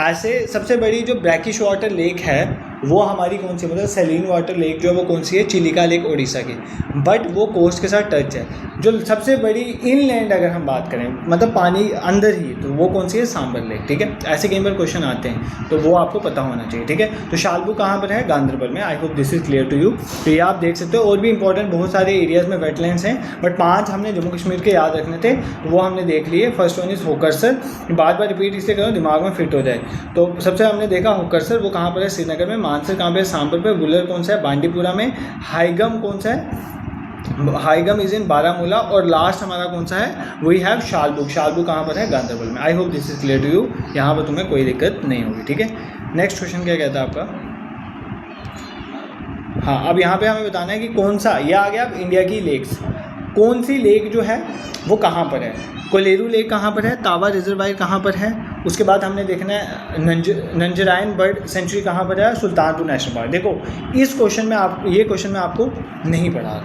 ऐसे सबसे बड़ी जो ब्रैकिश वाटर लेक है वो हमारी कौन सी, मतलब सेलिन वाटर लेक जो है वो कौन सी है? चिलिका लेक उड़ीसा की, बट वो कोस्ट के साथ टच है। जो सबसे बड़ी इनलैंड अगर हम बात करें, मतलब पानी अंदर ही, तो वो कौन सी है? सांबर लेक, ठीक है। ऐसे कई बार क्वेश्चन आते हैं, तो वो आपको पता होना चाहिए, ठीक है। तो शालबुग कहाँ पर है? गांधरबल में। I hope this is clear to you. तो ये आप देख सकते हो। और भी इंपॉर्टेंट बहुत सारे एरियाज़ में वेटलैंड्स हैं, बट 5 हमने जम्मू कश्मीर के याद रखने थे, तो वो हमने देख लिए। First one is Hokersar, bar bar repeat इसलिए करो दिमाग में फिट हो जाए। तो सबसे हमने देखा होकरसर, वो कहाँ पर है? श्रीनगर में। मानसर कहाँ पे? सांबर पे। वुलर कौन सा है? बांडीपुरा में। हाईगम कौन सा है? Haigam is in Baramulla. और लास्ट हमारा कौन सा है? We have शालबुग। शालबुग कहाँ पर है? गांधरबल में। I hope this is clear to you. यहाँ पर तुम्हें कोई दिक्कत नहीं होगी, ठीक है। नेक्स्ट क्वेश्चन क्या कहता है आपका? हाँ, अब यहाँ पे हमें बताना है कि कौन सा, ये आ गया अब इंडिया की लेक्स। कौन सी लेक जो है वो कहाँ पर है? कोलेरू लेक कहाँ पर है? तावा रिजर्वायर कहाँ पर है? उसके बाद हमने देखना है नंजरायन बर्ड सेंचुरी कहाँ पर है? Sultanpur national park. देखो इस क्वेश्चन में ये क्वेश्चन में आपको नहीं पढ़ा।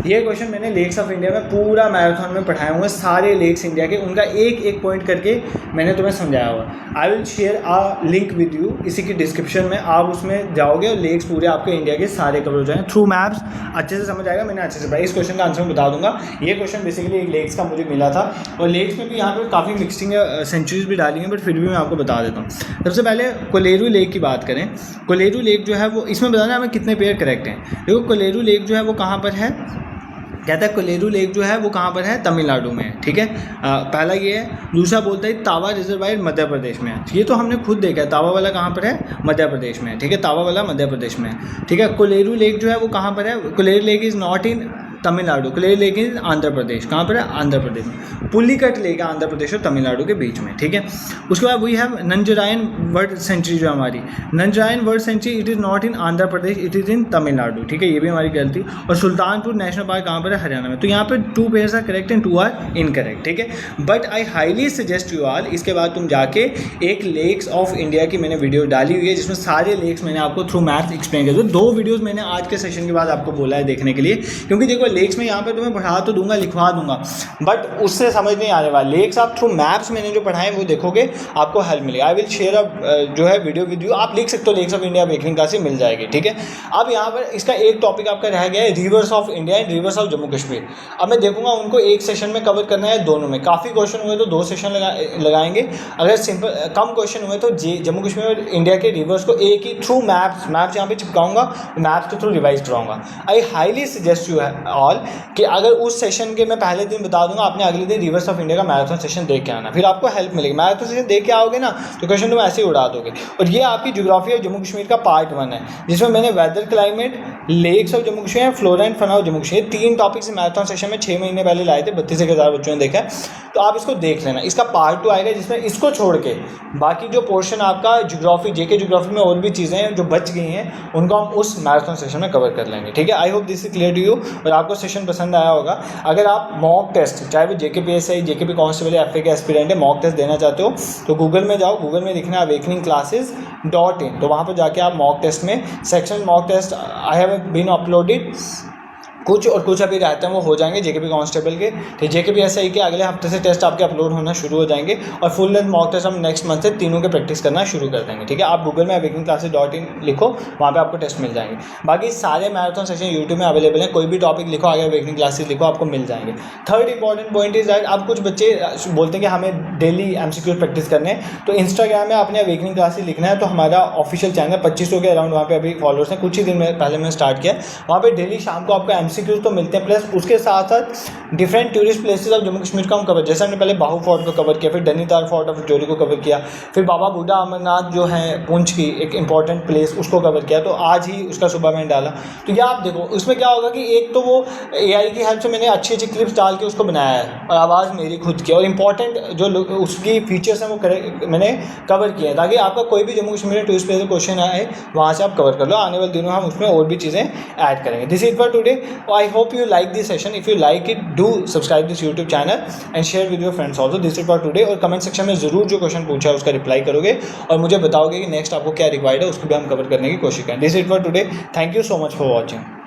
ये क्वेश्चन मैंने लेक्स ऑफ इंडिया में पूरा मैराथन में पढ़ाए हुए, सारे लेक्स इंडिया के, उनका एक एक पॉइंट करके मैंने तुम्हें समझाया हुआ। I will share a link with you, इसी की डिस्क्रिप्शन में आप उसमें जाओगे और लेक्स पूरे आपके इंडिया के सारे कवर हो जाएंगे थ्रू मैप्स। अच्छे से समझ आएगा। मैंने अच्छे से पढ़ा। इस क्वेश्चन का आंसर मैं बता दूंगा। ये क्वेश्चन बेसिकली एक लेक्स का मुझे मिला था, और लेक्स में भी यहाँ पर काफ़ी मिक्सिंग सेंचुरीज भी डाली हैं, बट फिर भी मैं आपको बता देता हूँ। सबसे पहले कोलेरू लेक की बात करें। कोलेरू लेक जो है वो, इसमें बताना हमें कितने पेयर करेक्ट हैं। देखो कोलेरू लेक जो है वो कहाँ पर है? कहता है कोलेरू लेक जो है वो कहाँ पर है? तमिलनाडु में है, ठीक है। पहला ये है। दूसरा बोलता है तावा रिजर्वायर मध्य प्रदेश में है। ये तो हमने खुद देखा है। तावा वाला कहाँ पर है? मध्य प्रदेश में है, ठीक है। तावा वाला मध्य प्रदेश में है, ठीक है। कोलेरू लेक जो है वो कहाँ पर है? Kolleru lake is not in Tamil Nadu. Kolleru lake is Andhra Pradesh. कहाँ पर है? आंध्र प्रदेश में। पुलिकट लेक आंध्र प्रदेश और तमिलनाडु के बीच में, ठीक है। उसके बाद we have Nanjarayan bird sanctuary जो हमारी Nanjarayan bird sanctuary, it is not in Andhra Pradesh, it is in Tamil Nadu, ठीक है। ये भी हमारी गलती। और सुल्तानपुर नेशनल पार्क कहाँ पर है? हरियाणा में। तो यहाँ पर 2 pairs are correct and 2 are incorrect, ठीक है। But I highly suggest you all, इसके बाद तुम जाके एक लेक्स ऑफ इंडिया की मैंने वीडियो डाली हुई है, जिसमें सारे लेक्स मैंने आपको थ्रू मैप्स एक्सप्लेन किया। 2 वीडियोज़ मैंने आज के सेशन के बाद आपको बोला है देखने के लिए, क्योंकि देखो लेक्स में यहाँ पर तुम्हें पढ़ा तो दूंगा, लिखवा दूंगा, बट उससे समझ नहीं आने वाला। लेक्स आप थ्रू मैप्स मैंने जो पढ़ाए वो देखोगे, आपको हेल्प मिलेगी। आई विल शेयर जो है वीडियो विद यू। आप लिख सकते हो lakes of India baking class से मिल जाएगी, ठीक है। अब यहाँ पर इसका एक टॉपिक आपका रह गया है reverse of India and reverse of Jammu Kashmir. अब मैं देखूंगा उनको एक सेशन में कवर करना है, दोनों में। काफ़ी क्वेश्चन हुए तो 2 सेशन लगाएंगे। अगर सिंपल कम क्वेश्चन हुए तो जम्मू कश्मीर और इंडिया के रिवर्स को एक ही थ्रू मैप्स यहाँ पे चिपकाऊंगा, मैप्स के थ्रू रिवाइज कराऊंगा। आई हाईली सजेस्ट यू ऑल कि अगर उस सेशन के मैं पहले दिन बता दूंगा, आपने अगले दिन रिवर्स ऑफ इंडिया का मैराथन सेशन देख के आना, फिर आपको हेल्प मिलेगी। मैराथन सेशन देख के आओगे ना तो क्वेश्चन तुम ऐसे ही उड़ा दोगे। और ये आपकी ज्योग्राफी ऑफ जम्मू कश्मीर का पार्ट 1 है, जिसमें मैंने weather, climate, lakes of Jammu Kashmir, flora and fauna of Jammu Kashmir, 3 topic से मैराथन सेशन में 6 महीने पहले लाए थे। 32,000 बच्चों ने देखा, तो आप इसको देख लेना। इसका पार्ट 2 आएगा, जिसमें इसको छोड़ के बाकी जो पोर्शन आपका ज्योग्राफी, जेके ज्योग्राफी में और भी चीज़ें हैं जो बच गई हैं, उनको हम उस मैराथन सेशन में कवर कर लेंगे, ठीक है। I hope this is clear to you. और आपको आपको सेशन पसंद आया होगा। अगर आप मॉक टेस्ट, चाहे वो JKPSI, JKP कांस्टेबल या FA के एस्पिरेंट है, मॉक टेस्ट देना चाहते हो तो गूगल में जाओ, गूगल में लिखना awakeningclasses.in, तो वहाँ पर जाके आप मॉक टेस्ट में section mock test I have been uploaded, कुछ और कुछ अभी रहते हैं वो हो जाएंगे JKP कांस्टेबल के, तो JKPSI के अगले हफ्ते से टेस्ट आपके अपलोड होना शुरू हो जाएंगे और फुल लेंथ मॉक टेस्ट हम नेक्स्ट मंथ से तीनों के प्रैक्टिस करना शुरू कर देंगे। ठीक है, आप गूगल में awakeningclasses.in लिखो, वहाँ पे आपको टेस्ट मिल जाएंगे। बाकी सारे मैराथन सेशन यूट्यूब में अवेलेबल हैं, कोई भी टॉपिक लिखो, आगे अवेकनिंग क्लासेस लिखो, आपको मिल जाएंगे। Third important point is that अब कुछ बच्चे बोलते हैं कि हमें डेली MCQ प्रैक्टिस करने हैं, तो इंस्टाग्राम में आपने अवेकनिंग क्लासेस लिखना है, तो हमारा ऑफिशियल चैनल 2500 के अराउंड वहाँ पे अभी फॉलोअर्स हैं, कुछ ही दिन में पहले मैंने स्टार्ट किया। वहाँ पे डेली शाम को आपको MCQs तो मिलते हैं, प्लस उसके साथ साथ different tourist places of Jammu Kashmir का हम कवर, जैसे हमने पहले बाहू फोर्ट को कवर किया, फिर नैनीताल फोर्ट ऑफ जोरी को कवर किया, फिर बाबा बूढ़ा अमरनाथ जो है पुंछ की एक इंपॉर्टेंट प्लेस उसको कवर किया, तो आज ही उसका सुबह मैंने डाला। तो ये आप देखो, उसमें क्या होगा कि एक तो वो AI की हेल्प से मैंने अच्छी अच्छी क्लिप्स डाल के उसको बनाया है और आवाज़ मेरी खुद की, और इंपॉर्टेंट जो उसकी फीचर्स हैं वो मैंने कवर किया है, ताकि आपका कोई भी जम्मू कश्मीर में टूरिस्ट प्लेस क्वेश्चन आए वहाँ से आप कवर कर लो। आने वाले दिनों हम उसमें और भी चीज़ें ऐड करेंगे। This is for today. I hope you like this session. If you like it, do subscribe this YouTube channel and share with your friends also. This is for today. और कमेंट सेक्शन में ज़रूर जो question पूछा है उसका reply करोगे और मुझे बताओगे कि नेक्स्ट आपको क्या रिक्वायर्ड है, उसको भी हम कवर करने की कोशिश करें। This is for today. Thank you so much for watching.